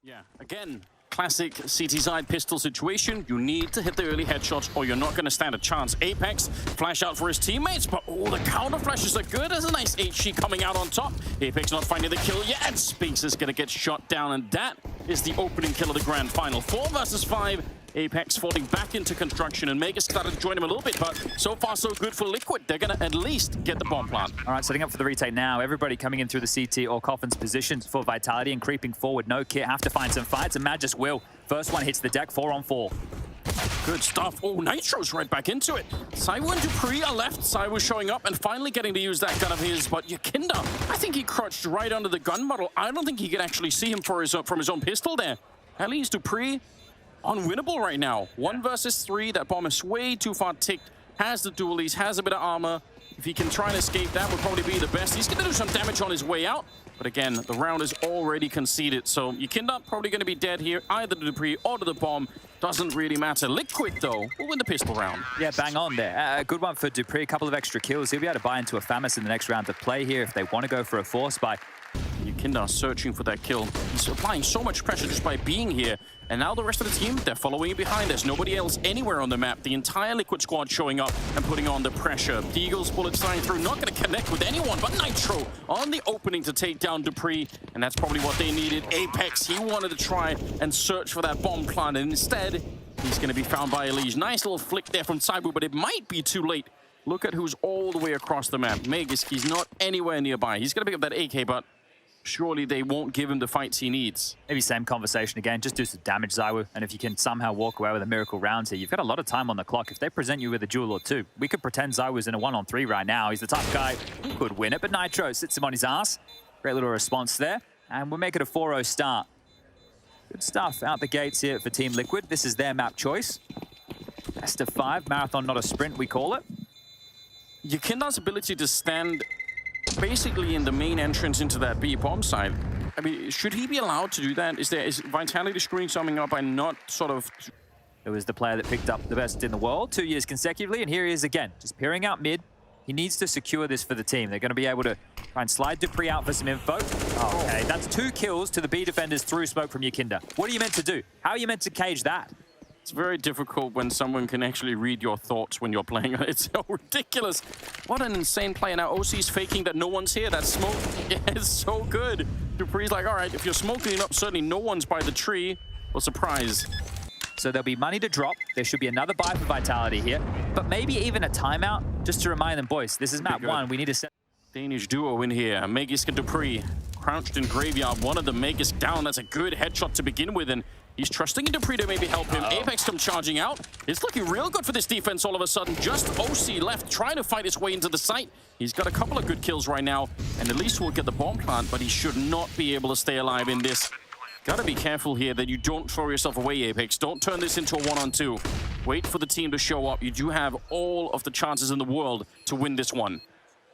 Yeah, again, classic CT side pistol situation. You need to hit the early headshots or you're not going to stand a chance. Apex, flash out for his teammates, but oh, the counter flashes are good. There's a nice HE coming out on top. Apex not finding the kill yet, and Spinks is going to get shot down, and that is the opening kill of the grand final. 4 versus 5. Apex falling back into construction, and Megas started to join him a little bit, but so far so good for Liquid. They're going to at least get the bomb plant. All right, setting up for the retake now. Everybody coming in through the CT or Coffin's positions for Vitality and creeping forward. No kit, have to find some fights, and Mad just will. First one hits the deck, 4 on 4. Good stuff. Oh, Nitro's right back into it. Saiwu and Dupree are left. Saiwu showing up and finally getting to use that gun of his, but Yakinda, I think he crouched right under the gun model. I don't think he can actually see him from his own pistol there. At least Dupree, unwinnable right now. 1 versus 3. That bomb is way too far ticked. Has the dualies, has a bit of armor. If he can try and escape, that would probably be the best. He's going to do some damage on his way out. But again, the round is already conceded. So Yakinda probably going to be dead here, either to Dupree or to the bomb. Doesn't really matter. Liquid, though, will win the pistol round. Yeah, bang on there. A good one for Dupree. A couple of extra kills. He'll be able to buy into a FAMAS in the next round to play here if they want to go for a force buy. Yakinda searching for that kill. He's applying so much pressure just by being here. And now the rest of the team, they're following behind. There's nobody else anywhere on the map. The entire Liquid squad showing up and putting on the pressure. Deagle's bullets flying through, not going to connect with anyone, but Nitro on the opening to take down Dupree. And that's probably what they needed. Apex, he wanted to try and search for that bomb plant. And instead, he's going to be found by Elige. Nice little flick there from Saiwu, but it might be too late. Look at who's all the way across the map. Megas, he's not anywhere nearby. He's going to pick up that AK, but surely they won't give him the fights he needs. Maybe same conversation again, just do some damage, Saiwu. And if you can somehow walk away with a miracle round here, you've got a lot of time on the clock. If they present you with a duel or two, we could pretend Zaiwu's in a 1-on-3 right now. He's the type of guy who could win it, but Nitro sits him on his ass. Great little response there. And we'll make it a 4-0 start. Good stuff out the gates here for Team Liquid. This is their map choice. Best of 5, marathon, not a sprint, we call it. Yakinda's ability to stand basically in the main entrance into that B bomb side. I mean, should he be allowed to do that? Is Vitality screwing something up by not sort of... It was the player that picked up the best in the world 2 years consecutively, and here he is again, just peering out mid. He needs to secure this for the team. They're going to be able to try and slide Dupree out for some info. Okay, that's 2 kills to the B defenders through smoke from Yakinda. What are you meant to do? How are you meant to cage that? It's very difficult when someone can actually read your thoughts when you're playing. It's so ridiculous. What an insane play. Now OC's faking that no one's here. That smoke is so good. Dupree's like, all right, if you're smoking up, certainly no one's by the tree. Well, surprise. So there'll be money to drop. There should be another buy for Vitality here. But maybe even a timeout just to remind them, boys, this is map 1. We need to set... Danish duo in here. Megisk and Dupree crouched in graveyard. One of them, Megisk down. That's a good headshot to begin with. And he's trusting in Dupree to maybe help him. Apex come charging out. It's looking real good for this defense all of a sudden. Just OC left, trying to fight his way into the site. He's got a couple of good kills right now, and at least we'll get the bomb plant, but he should not be able to stay alive in this. Gotta be careful here that you don't throw yourself away, Apex. Don't turn this into a 1-on-2. Wait for the team to show up. You do have all of the chances in the world to win this one.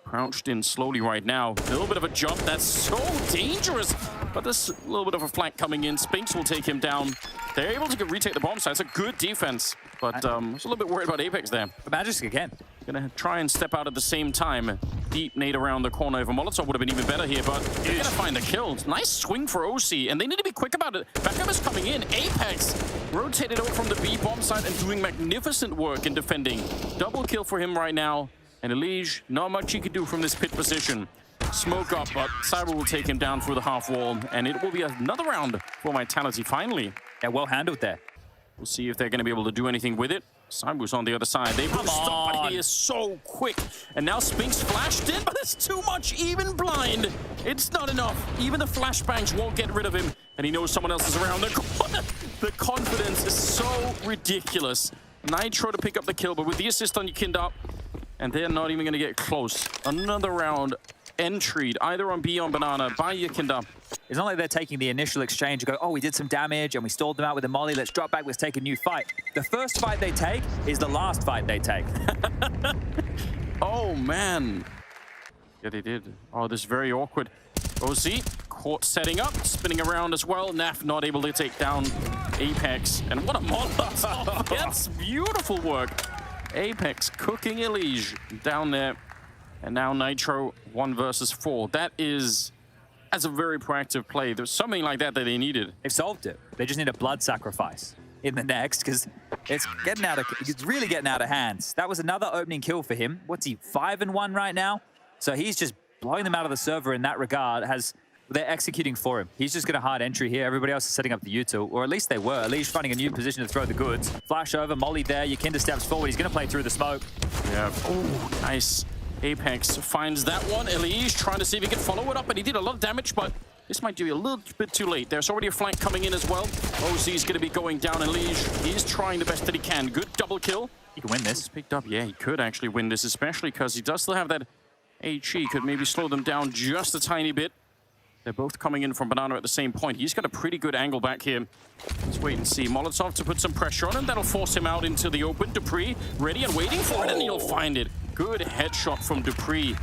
Crouched in slowly right now. A little bit of a jump. That's so dangerous. But there's a little bit of a flank coming in. Spinks will take him down. They're able to retake the bomb site. It's a good defense. But I was a little bit worried about Apex there. But Magisk again. Gonna try and step out at the same time. Deep nade around the corner. If a Molotov would have been even better here, but they're gonna find the kill. Nice swing for OC, and they need to be quick about it. Backup is coming in. Apex rotated over from the B bomb site and doing magnificent work in defending. Double kill for him right now. And Elige, not much he could do from this pit position. Smoke up, but Cyber will take him down through the half wall, and it will be another round for Vitality finally. Yeah, well handled there. We'll see if they're going to be able to do anything with it. Cyber's on the other side. They will stop, but he is so quick. And now Spinks flashed in, but it's too much, even blind. It's not enough. Even the flashbangs won't get rid of him, and he knows someone else is around the corner. The confidence is so ridiculous. Nitro to pick up the kill, but with the assist on Yakinda, and they're not even going to get close. Another round entry, either on B on Banana by Yakinda. It's not like they're taking the initial exchange and go, oh, we did some damage and we stalled them out with a molly. Let's drop back, let's take a new fight. The first fight they take is the last fight they take. Oh, man. Yeah, they did. Oh, this is very awkward. OC, caught setting up, spinning around as well. Naf not able to take down Apex. And what a Molotov. That's beautiful work. Apex cooking Elige down there. And now Nitro 1 versus 4. That is as a very proactive play. There's something like that they needed. They've solved it. They just need a blood sacrifice in the next, because it's really getting out of hands. That was another opening kill for him. What's he, 5-1 right now? So he's just blowing them out of the server in that regard. They're executing for him. He's just got a hard entry here. Everybody else is setting up the util, or at least they were. Elish finding a new position to throw the goods. Flash over, Molly there. Yakinda steps forward. He's going to play through the smoke. Yeah. Oh, nice. Apex finds that one. Elish trying to see if he can follow it up, and he did a lot of damage, but this might be a little bit too late. There's already a flank coming in as well. OZ's going to be going down. Elish, he's trying the best that he can. Good double kill. He can win this. He's picked up. Yeah, he could actually win this, especially because he does still have that HE. Could maybe slow them down just a tiny bit. They're both coming in from Banana at the same point. He's got a pretty good angle back here. Let's wait and see. Molotov to put some pressure on him. That'll force him out into the open. Dupree ready and waiting for it, and he'll find it. Good headshot from Dupree.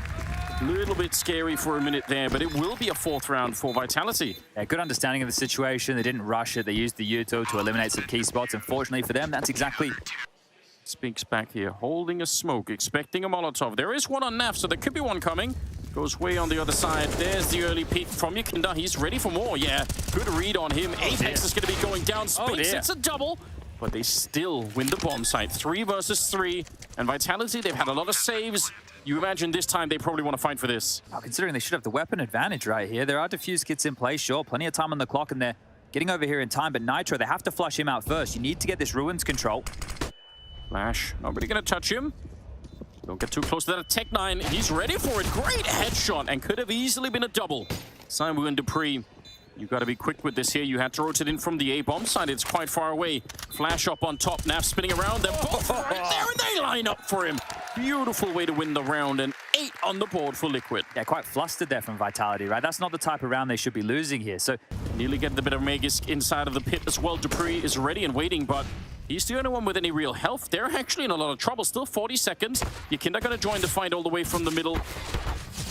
A little bit scary for a minute there, but it will be a 4th round for Vitality. Yeah, good understanding of the situation. They didn't rush it. They used the util to eliminate some key spots. Unfortunately for them, that's exactly... Spinks back here, holding a smoke, expecting a Molotov. There is one on NaV, so there could be one coming. Goes way on the other side. There's the early peek from Yakinda. He's ready for more. Yeah, good read on him. Apex is going to be going down. Spinks, it's a double. But they still win the bomb site. 3 versus 3. And Vitality, they've had a lot of saves. You imagine this time they probably want to fight for this. Oh, considering they should have the weapon advantage right here. There are defuse kits in place, sure. Plenty of time on the clock, and they're getting over here in time. But Nitro, they have to flush him out first. You need to get this Ruins control. Flash, nobody going to touch him. Don't get too close to that. Tech9, he's ready for it. Great headshot, and could have easily been a double. Simon and Dupree, you got to be quick with this here. You had to rotate in from the A-bomb side. It's quite far away. Flash up on top. NaV spinning around. They're both right there, and they line up for him. Beautiful way to win the round, and 8 on the board for Liquid. Yeah, quite flustered there from Vitality, right? That's not the type of round they should be losing here. So nearly getting a bit of Magisk inside of the pit as well. Dupree is ready and waiting, but he's the only one with any real health. They're actually in a lot of trouble. Still 40 seconds. Yakinda going to join the fight all the way from the middle.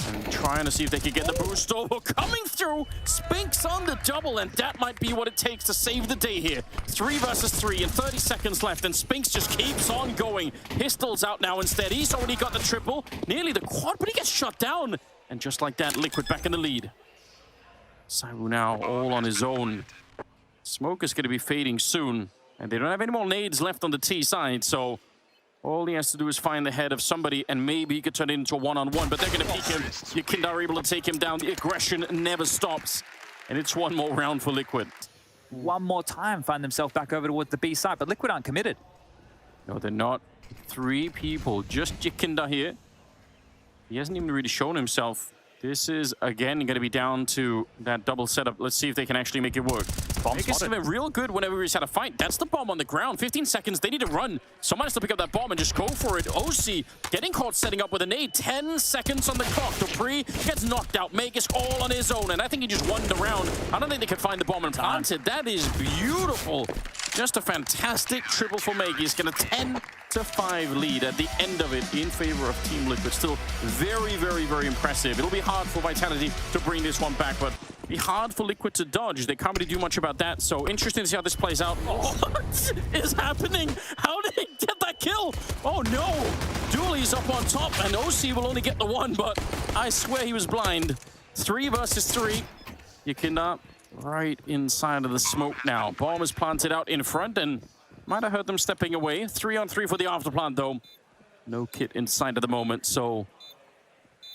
And trying to see if they can get the boost. Oh, coming through. Spinks on the double, and that might be what it takes to save the day here. 3 versus 3 and 30 seconds left, and Spinks just keeps on going. Pistols out now instead. He's already got the triple. Nearly the quad, but he gets shut down. And just like that, Liquid back in the lead. Sairu now all on his own. Smoke is going to be fading soon. And they don't have any more nades left on the T side, so all he has to do is find the head of somebody, and maybe he could turn it into a one-on-one, but they're going to peek him. Yakinda are able to take him down. The aggression never stops, and it's one more round for Liquid. One more time, find themselves back over towards the B side, but Liquid aren't committed. No, they're not. 3 people, just Yakinda here. He hasn't even really shown himself. This is, again, going to be down to that double setup. Let's see if they can actually make it work. It's been real good whenever he's had a fight. That's the bomb on the ground. 15 seconds. They need to run. Someone has to pick up that bomb and just go for it. OC getting caught setting up with a nade. 10 seconds on the clock. Dupree gets knocked out. Magisk all on his own. And I think he just won the round. I don't think they could find the bomb and plant it. That is beautiful. Just a fantastic triple for Magisk. And a 10-5 lead at the end of it in favor of Team Liquid. Still very, very, very impressive. It'll be hard for Vitality to bring this one back, but be hard for Liquid to dodge. They can't really do much about that, so interesting to see how this plays out. What is happening? How did he get that kill? Oh no! Dooley's up on top, and OC will only get the one, but I swear he was blind. 3 versus 3. Yakinda right inside of the smoke now. Bomb is planted out in front, and might have heard them stepping away. 3-on-3 for the afterplant, though. No kit inside at the moment, so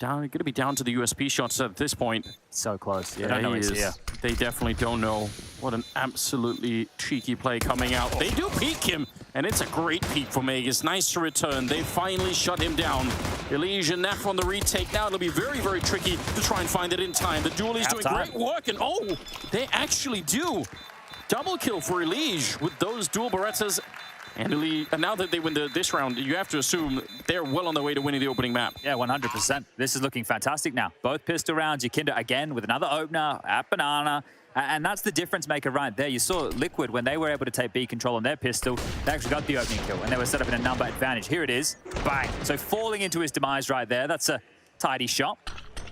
going to be down to the USP shots at this point. So close. Yeah, he is. Here. They definitely don't know. What an absolutely cheeky play coming out. They do peek him, and it's a great peek for Magisk. Nice to return. They finally shut him down. Elysian NaV on the retake now. It'll be very, very tricky to try and find it in time. The Duelie's doing great work, and oh, they actually do. Double kill for Elige with those dual Berettas. And now that they win this round, you have to assume they're well on their way to winning the opening map. Yeah, 100%. This is looking fantastic now. Both pistol rounds. Yakinda again with another opener at Banana. And that's the difference maker right there. You saw Liquid, when they were able to take B control on their pistol, they actually got the opening kill, and they were set up in a number advantage. Here it is. Bang. So falling into his demise right there. That's a tidy shot.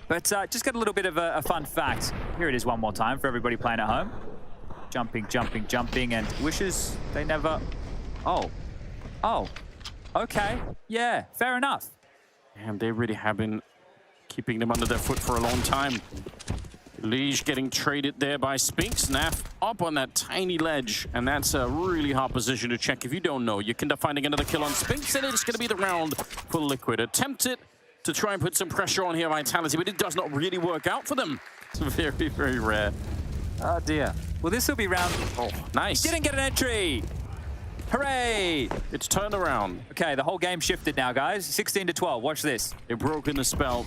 But just got a little bit of a fun fact. Here it is one more time for everybody playing at home. Jumping, jumping, jumping, and wishes they never... Oh, okay, yeah, fair enough. And they really have been keeping them under their foot for a long time. Liege getting traded there by Spinks. Naf up on that tiny ledge, and that's a really hard position to check if you don't know. You can end up finding another kill on Spinks, and it's going to be the round for Liquid. Attempted to try and put some pressure on here, Vitality, but it does not really work out for them. It's very, very rare. Oh dear. Well, this will be round. Oh, nice. Didn't get an entry. Hooray! It's turned around. Okay, the whole game shifted now, guys. 16-12. Watch this. They've broken the spell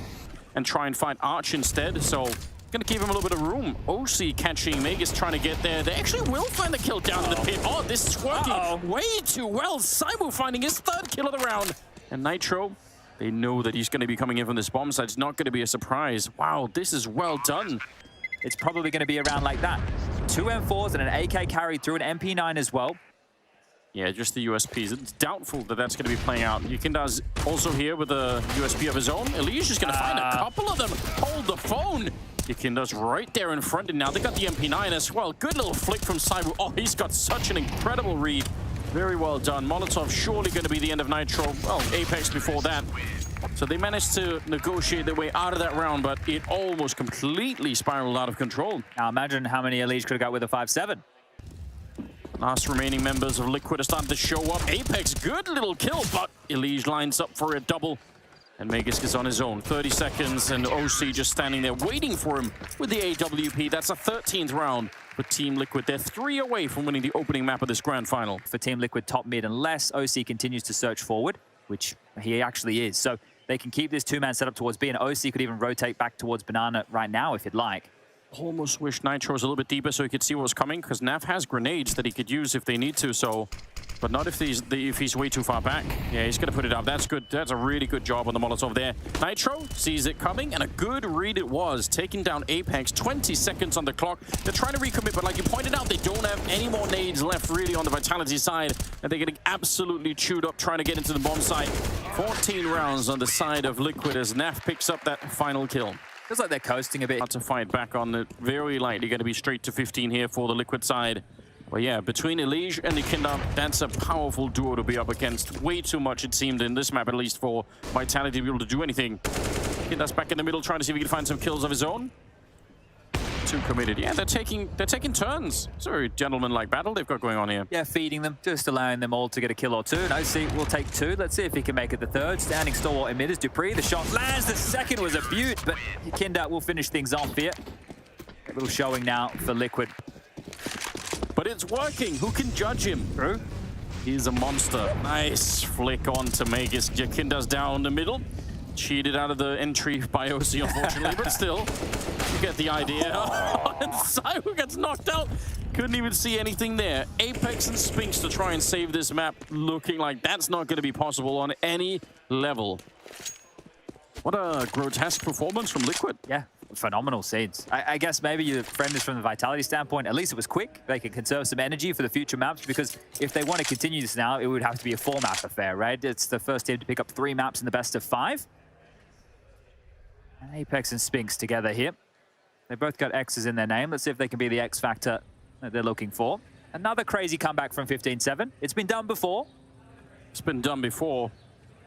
and try and fight Arch instead, so gonna give him a little bit of room. OC catching Magus trying to get there. They actually will find the kill down in the pit. Oh, this is working way too well. Simon finding his third kill of the round. And Nitro, they know that he's gonna be coming in from this bomb side. It's not gonna be a surprise. Wow, this is well done. It's probably gonna be around like that. 2 M4s and an AK carried through an MP9 as well. Yeah, just the USPs. It's doubtful that that's going to be playing out. Yukinda's also here with a USP of his own. Elish is going to find a couple of them. Hold the phone. Yukinda's right there in front, and now they got the MP9 as well. Good little flick from Saibu. Oh, he's got such an incredible read. Very well done. Molotov surely going to be the end of Nitro. Well, Apex before that. So they managed to negotiate their way out of that round, but it almost completely spiraled out of control. Now imagine how many Elish could have got with a 5-7. Last remaining members of Liquid are starting to show up. Apex, good little kill, but Elige lines up for a double. And Magus is on his own. 30 seconds, and OC just standing there waiting for him with the AWP. That's a 13th round for Team Liquid. They're 3 away from winning the opening map of this grand final. For Team Liquid, top mid, unless OC continues to search forward, which he actually is. So they can keep this two-man setup towards B, and OC could even rotate back towards Banana right now if you'd like. Almost wish Nitro was a little bit deeper so he could see what was coming, because Nav has grenades that he could use if they need to, so... But not if he's way too far back. Yeah, he's going to put it up. That's good. That's a really good job on the Molotov there. Nitro sees it coming, and a good read it was. Taking down Apex, 20 seconds on the clock. They're trying to recommit, but like you pointed out, they don't have any more nades left really on the Vitality side, and they're getting absolutely chewed up trying to get into the bomb site. 14 rounds on the side of Liquid as Naf picks up that final kill. Feels like they're coasting a bit. Hard to fight back on it. Very likely going to be straight to 15 here for the Liquid side. But yeah, between Elige and Yukinda, that's a powerful duo to be up against. Way too much, it seemed, in this map, at least, for Vitality to be able to do anything. Yukinda's back in the middle, trying to see if he can find some kills of his own. Too committed. Yeah, they're taking turns. It's a very gentlemanlike battle they've got going on here. Yeah, feeding them, just allowing them all to get a kill or two. And OC will take 2. Let's see if he can make it the 3rd. Standing stalwart in mid is Dupree. The shot lands. The 2nd was a beaut, but Yukinda will finish things off here. A little showing now for Liquid. But it's working. Who can judge him? True. He's a monster. Nice flick on to Magus. Yukinda's down the middle. Cheated out of the entry by OC, unfortunately, but still, you get the idea. And Saibu gets knocked out. Couldn't even see anything there. Apex and Spinks to try and save this map, looking like that's not going to be possible on any level. What a grotesque performance from Liquid. Yeah, phenomenal scenes. I guess maybe your friend is from the Vitality standpoint. At least it was quick. They can conserve some energy for the future maps, because if they want to continue this now, it would have to be a 4-map affair, right? It's the first team to pick up 3 maps in the best of 5. Apex and Spinks together here. They both got X's in their name. Let's see if they can be the X factor that they're looking for. Another crazy comeback from 15-7. It's been done before. It's been done before.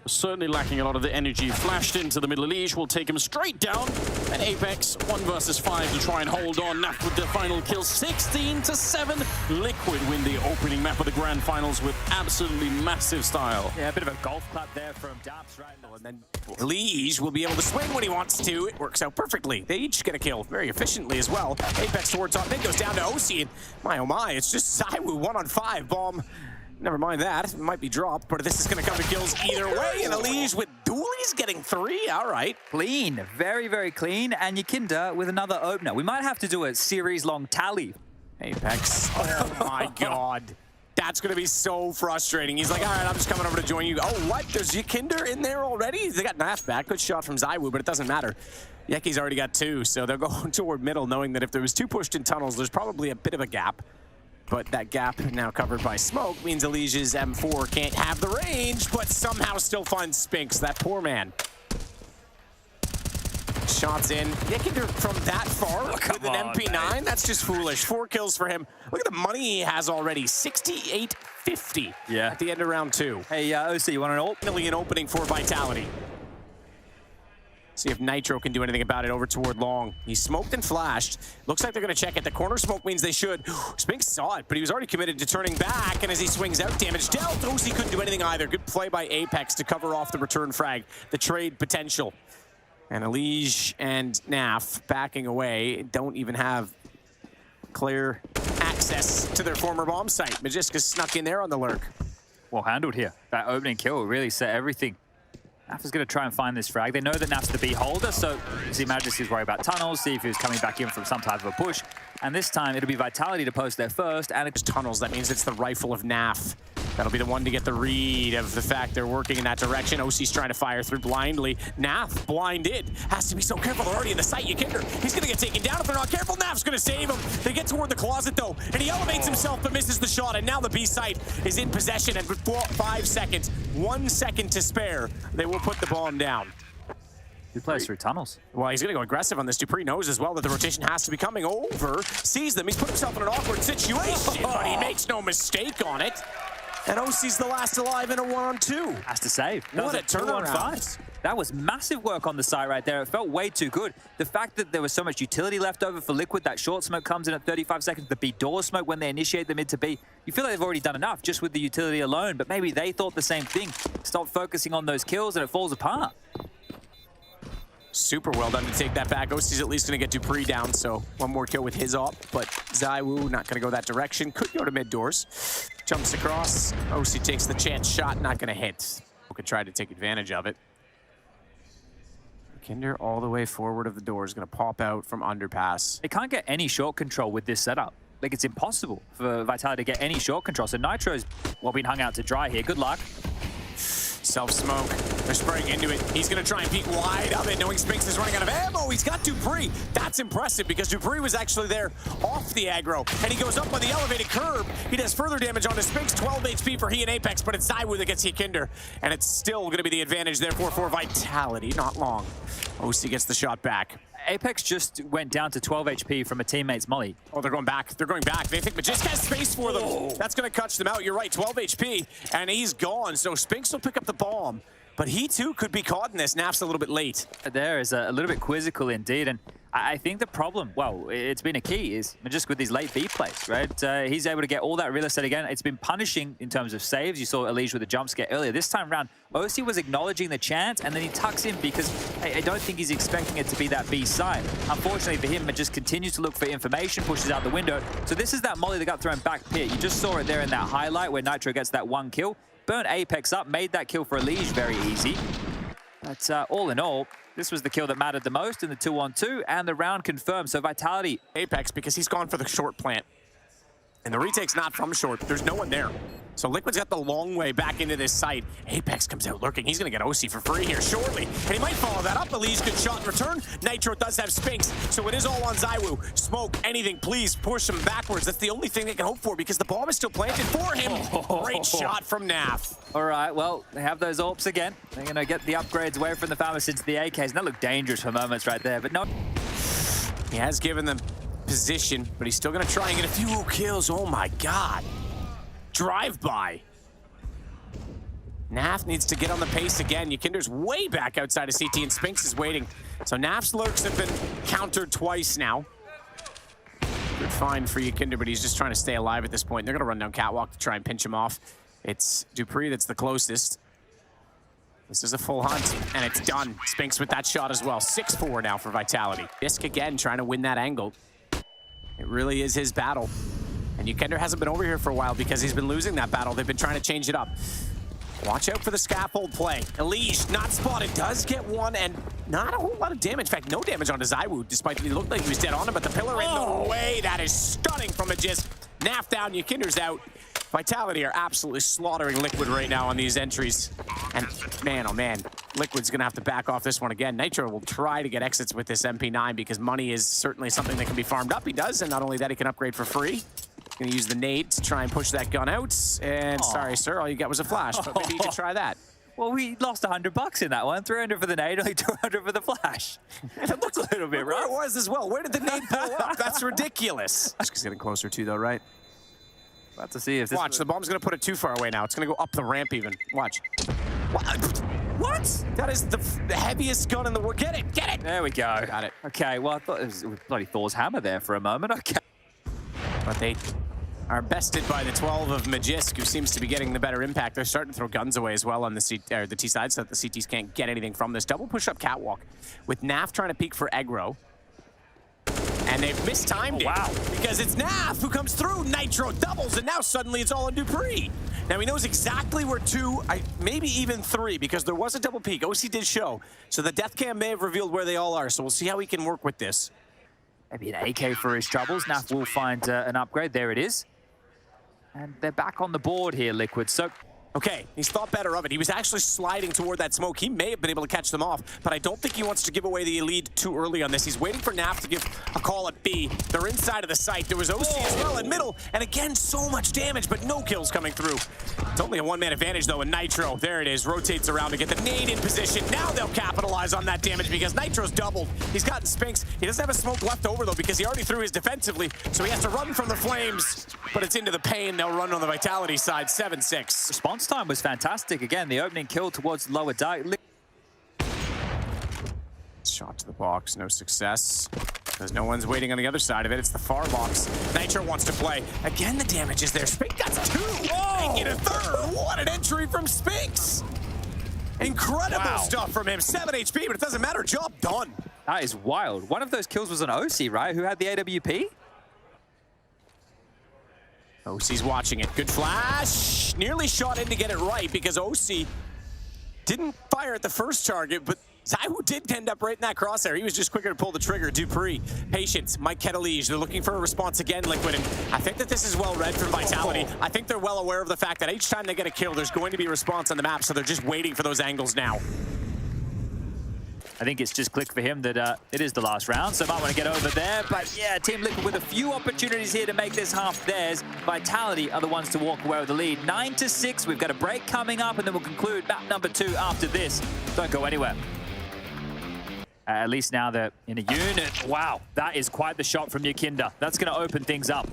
Certainly lacking a lot of the energy. Flashed into the middle of Liege, will take him straight down. And Apex, 1 versus 5 to try and hold on. Naf with the final kill, 16-7. Liquid win the opening map of the grand finals with absolutely massive style. Yeah, a bit of a golf clap there from Daps right now. And then Liege will be able to swing when he wants to. It works out perfectly. They each get a kill very efficiently as well. Apex towards top mid goes down to OC, and my oh my, it's just Zaiwu 1-on-5. Bomb. Never mind that. It might be dropped, but this is going to come to kills either way. And Elige with dualies getting 3. All right. Clean. Very, very clean. And Yukinda with another opener. We might have to do a series-long tally. Apex. Oh, my God. That's going to be so frustrating. He's like, all right, I'm just coming over to join you. Oh, what? There's Yukinda in there already? They got Naf back. Good shot from Zaiwu, but it doesn't matter. Yeki's already got 2, so they're going toward middle, knowing that if there was 2 pushed in tunnels, there's probably a bit of a gap. But that gap now covered by smoke means Elige's M4 can't have the range, but somehow still finds Spinks, that poor man. Shots in. Yukinda from that far with an MP9? Man. That's just foolish. 4 kills for him. Look at the money he has already. 68.50 at the end of round 2. Hey, OC, you want an ult? Finally an opening for Vitality. See if Nitro can do anything about it over toward long. He smoked and flashed. Looks like they're going to check it. The corner smoke means they should. Spinks saw it, but he was already committed to turning back, and as he swings out, damage dealt. OC couldn't do anything either. Good play by Apex to cover off the return frag, the trade potential. And Elige and Naf backing away, don't even have clear access to their former bomb site. Magiska snuck in there on the lurk. Well handled here. That opening kill really set everything. Naf is going to try and find this frag. They know that Naf's the B holder, so see Majesty's worry about tunnels, see if he was coming back in from some type of a push. And this time it'll be Vitality to post there first, and it's tunnels. That means it's the rifle of Naf. That'll be the one to get the read of the fact they're working in that direction. OC's trying to fire through blindly. Naf, blinded. Has to be so careful. They're already in the sight. Yikinder, he's going to get taken down if they're not careful. Naf's going to save him. They get toward the closet, though, and he elevates himself but misses the shot. And now the B site is in possession. And with 5 seconds, 1 second to spare, they will put the bomb down. He plays through tunnels. Well, he's going to go aggressive on this. Dupree knows as well that the rotation has to be coming over. Sees them. He's put himself in an awkward situation, but he makes no mistake on it. And OC's the last alive in a 1-on-2. Has to save. What a turnaround. That was massive work on the side right there. It felt way too good. The fact that there was so much utility left over for Liquid, that short smoke comes in at 35 seconds, the B door smoke when they initiate the mid to B, you feel like they've already done enough just with the utility alone, but maybe they thought the same thing. Stop focusing on those kills and it falls apart. Super well done to take that back. OC's at least going to get Dupree down, so one more kill with his op, but ZywOo not going to go that direction. Could go to mid doors. Jumps across. OC takes the chance shot, not going to hit. Could try to take advantage of it. Kinder all the way forward of the door is going to pop out from underpass. They can't get any short control with this setup. Like, it's impossible for Vitality to get any short control. So Nitro's, well, been hung out to dry here. Good luck. Self-smoke. They're spraying into it. He's going to try and peek wide of it, knowing Spinks is running out of ammo. He's got Dupree. That's impressive because Dupree was actually there off the aggro. And he goes up on the elevated curb. He does further damage on his Spinks. 12 HP for he and Apex, but it's ZywOo that gets Yikinder. And it's still going to be the advantage, therefore, for Vitality. Not long. OC gets the shot back. Apex just went down to 12 HP from a teammate's molly. Oh, they're going back. They're going back. They think Magiska has space for them. Oh. That's going to catch them out. You're right, 12 HP, and he's gone. So Spinks will pick up the bomb. But he, too, could be caught in this. Naf's a little bit late. There is a little bit quizzical indeed. And I think the problem, well, it's been a key, is just with these late B plays, right? He's able to get all that real estate again. It's been punishing in terms of saves. You saw Elige with a jump scare earlier. This time around, OC was acknowledging the chance, and then he tucks in because I don't think he's expecting it to be that B side. Unfortunately for him, it just continues to look for information, pushes out the window. So this is that molly that got thrown back pit. You just saw it there in that highlight where Nitro gets that one kill. Burnt Apex up, made that kill for Elige very easy. But all in all, this was the kill that mattered the most in the 2-on-2, and the round confirmed. So Vitality. Apex, because he's gone for the short plant. And the retake's not from short. There's no one there. So Liquid's got the long way back into this site. Apex comes out lurking. He's going to get OC for free here shortly. And he might follow that up. Elige, good shot in return. Nitro does have Spinks, so it is all on ZywOo. Smoke, anything, please push him backwards. That's the only thing they can hope for because the bomb is still planted for him. Great shot from Naf. All right, well, they have those AWPs again. They're going to get the upgrades away from the Pharmacists into the AKs. And that looked dangerous for moments right there, but no. He has given them position, but he's still going to try and get a few kills. Oh, my God. Drive-by. Naf needs to get on the pace again. Yikinder's way back outside of CT, and Spinks is waiting. So Naf's lurks have been countered twice now. Good find for Yikinder, but he's just trying to stay alive at this point. They're going to run down Catwalk to try and pinch him off. It's Dupree that's the closest. This is a full hunt, and it's done. Spinks with that shot as well. 6-4 now for Vitality. Isk again trying to win that angle. It really is his battle. And Yikinder hasn't been over here for a while because he's been losing that battle. They've been trying to change it up. Watch out for the scaffold play. Elige, not spotted, does get one, and not a whole lot of damage. In fact, no damage onto ZywOo, despite he looked like he was dead on him, but the pillar in the way. That is stunning from Magisk. Naf down, Yikinder's out. Vitality are absolutely slaughtering Liquid right now on these entries. And man, oh man, Liquid's gonna have to back off this one again. Nitro will try to get exits with this MP9 because money is certainly something that can be farmed up. He does, and not only that, he can upgrade for free. Gonna use the nade to try and push that gun out. And sorry, sir, all you got was a flash, but maybe you could try that. Well, we lost $100 in that one. 300 for the nade, only 200 for the flash. That looks a little bit rough. It was as well. Where did the nade pull up? That's ridiculous. He's getting closer too, though, right? About to see if this. Watch, the bomb's gonna put it too far away now. It's gonna go up the ramp even. Watch. What? What? That is the heaviest gun in the world. Get it, get it. There we go. Got it. Okay, well, I thought it was bloody Thor's hammer there for a moment. Okay. But they are bested by the 12 of Magisk, who seems to be getting the better impact. They're starting to throw guns away as well on the T side, so that the CTs can't get anything from this. Double push-up catwalk with NaV trying to peek for Aggro. And they've mistimed it. Wow. Because it's NaV who comes through. Nitro doubles, and now suddenly it's all on dupreeh. Now he knows exactly where two, maybe even three, because there was a double peek. OC did show. So the death cam may have revealed where they all are, so we'll see how he can work with this. Maybe an AK for his troubles. NaV will find an upgrade. There it is. And they're back on the board here, Liquid. So, okay, he's thought better of it. He was actually sliding toward that smoke. He may have been able to catch them off, but I don't think he wants to give away the lead too early on this. He's waiting for NaV to give a call at B. They're inside of the site. There was OC as well in middle, and again, so much damage, but no kills coming through. It's only a one-man advantage, though, and Nitro, there it is, rotates around to get the nade in position. Now they'll capitalize on that damage because Nitro's doubled. He's gotten Spinks. He doesn't have a smoke left over, though, because he already threw his defensively, so he has to run from the flames, but it's into the pain. They'll run on the Vitality side, 7-6. response time was fantastic. Again, the opening kill towards lower dark. Shot to the box, no success. Because no one's waiting on the other side of it. It's the far box. Nitro wants to play. Again, the damage is there. Spinks got two. Making a third. What an entry from Spinks. Incredible stuff from him. 7 HP, but it doesn't matter. Job done. That is wild. One of those kills was an OC, right? Who had the AWP? OC's watching it. Good flash. Nearly shot in to get it right because OC didn't fire at the first target, but ZywOo did end up right in that crosshair. He was just quicker to pull the trigger. dupreeh, Patience, Mike Ketelige. They're looking for a response again, Liquid. And I think that this is well read from Vitality. I think they're well aware of the fact that each time they get a kill, there's going to be a response on the map, so they're just waiting for those angles now. I think it's just clicked for him that it is the last round, so might want to get over there. But yeah, Team Liquid with a few opportunities here to make this half theirs. Vitality are the ones to walk away with the lead. 9-6, we've got a break coming up, and then we'll conclude map number 2 after this. Don't go anywhere. At least now they're in a unit. Wow, that is quite the shot from Yakinda. That's going to open things up.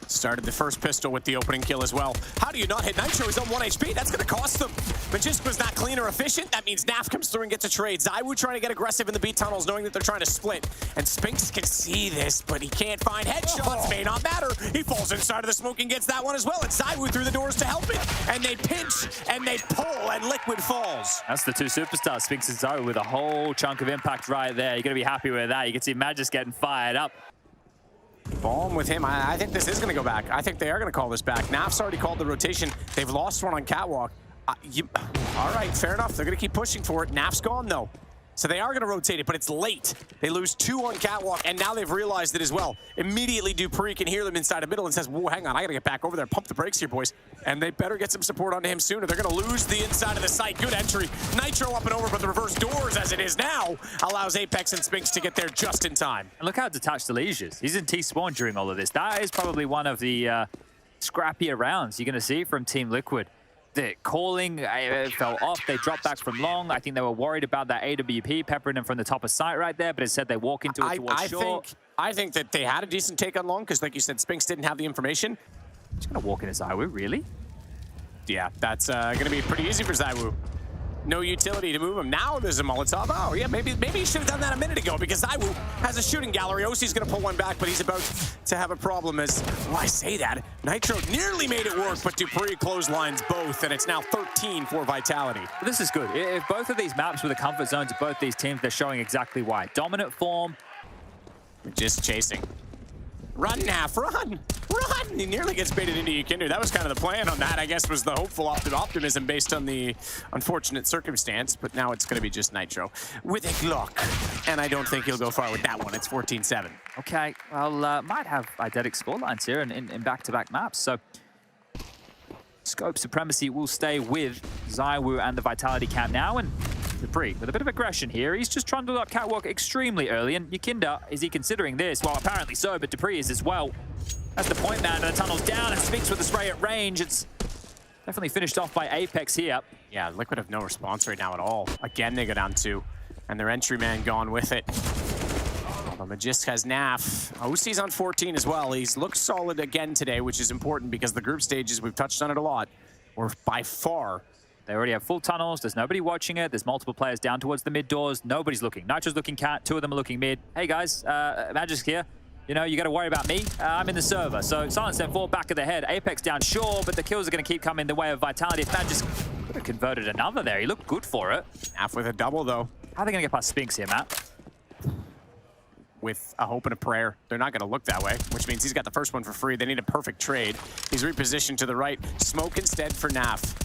Started the first pistol with the opening kill as well. How do you not hit Nitro? He's on 1 HP. That's going to cost them. Magisk was not clean or efficient. That means NaV comes through and gets a trade. ZywOo trying to get aggressive in the B tunnels, knowing that they're trying to split. And Spinks can see this, but he can't find headshots. May not matter. He falls inside of the smoke and gets that one as well. And ZywOo through the doors to help it. And they pinch, and they pull, and Liquid falls. That's the two superstars, Spinks and ZywOo, with a whole chunk of impact right there. You're going to be happy with that. You can see Magisk getting fired up. Bomb with him. I think this is going to go back. I think they are going to call this back. NaV's already called the rotation. They've lost one on catwalk. All right, fair enough. They're going to keep pushing for it. NaV's gone, though. So they are going to rotate it, but it's late. They lose 2 on catwalk, and now they've realized it as well. Immediately, dupreeh can hear them inside of middle and says, whoa, hang on, I got to get back over there. Pump the brakes here, boys. And they better get some support onto him sooner. They're going to lose the inside of the site. Good entry. Nitro up and over, but the reverse doors, as it is now, allows Apex and Spinks to get there just in time. And look how detached Elige is. He's in T-spawn during all of this. That is probably one of the scrappier rounds you're going to see from Team Liquid. The calling fell off. They dropped back from long. I think they were worried about that AWP peppering them from the top of sight right there, but it said they walk into it towards short. I think that they had a decent take on long because, like you said, Spinks didn't have the information. He's going to walk into ZywOo, really? Yeah, that's going to be pretty easy for ZywOo. No utility to move him. Now there's a Molotov. Oh, yeah, maybe he should have done that a minute ago because ZywOo has a shooting gallery. OC's going to pull one back, but he's about to have a problem as, well, I say that. Nitro nearly made it work, but dupreeh clotheslines both, and it's now 13 for Vitality. This is good. If both of these maps were the comfort zones of both these teams, they're showing exactly why. Dominant form. Just chasing. Run, NaV, run! Run! He nearly gets baited into Yakinda. That was kind of the plan on that, I guess, was the hopeful optimism based on the unfortunate circumstance, but now it's going to be just Nitro with a Glock. And I don't think he'll go far with that one. It's 14-7. Okay, well, might have eidetic scorelines here in back-to-back maps, so scope supremacy will stay with ZywOo and the Vitality camp now, and dupreeh with a bit of aggression here. He's just trundled up catwalk extremely early, and Yakinda, is he considering this? Well, apparently so, but dupreeh is as well. That's the point man, and the tunnel's down, and Spinks with the spray at range. It's definitely finished off by Apex here. Yeah, Liquid have no response right now at all. Again, they go down 2, and their entry man gone with it. Although Magisk has NaV. OC's on 14 as well. He's looked solid again today, which is important because the group stages, we've touched on it a lot, were by far They already have full tunnels. There's nobody watching it. There's multiple players down towards the mid doors. Nobody's looking. Nitro's looking cat. Two of them are looking mid. Hey, guys, Magic's here. You know, you got to worry about me. I'm in the server. So Silence then fall back of the head. Apex down, sure, but the kills are going to keep coming the way of Vitality. If Magic's could have converted another there. He looked good for it. Half with a double, though. How are they going to get past Spinks here, Matt? With a hope and a prayer. They're not going to look that way, which means he's got the first one for free. They need a perfect trade. He's repositioned to the right. Smoke instead for NaV.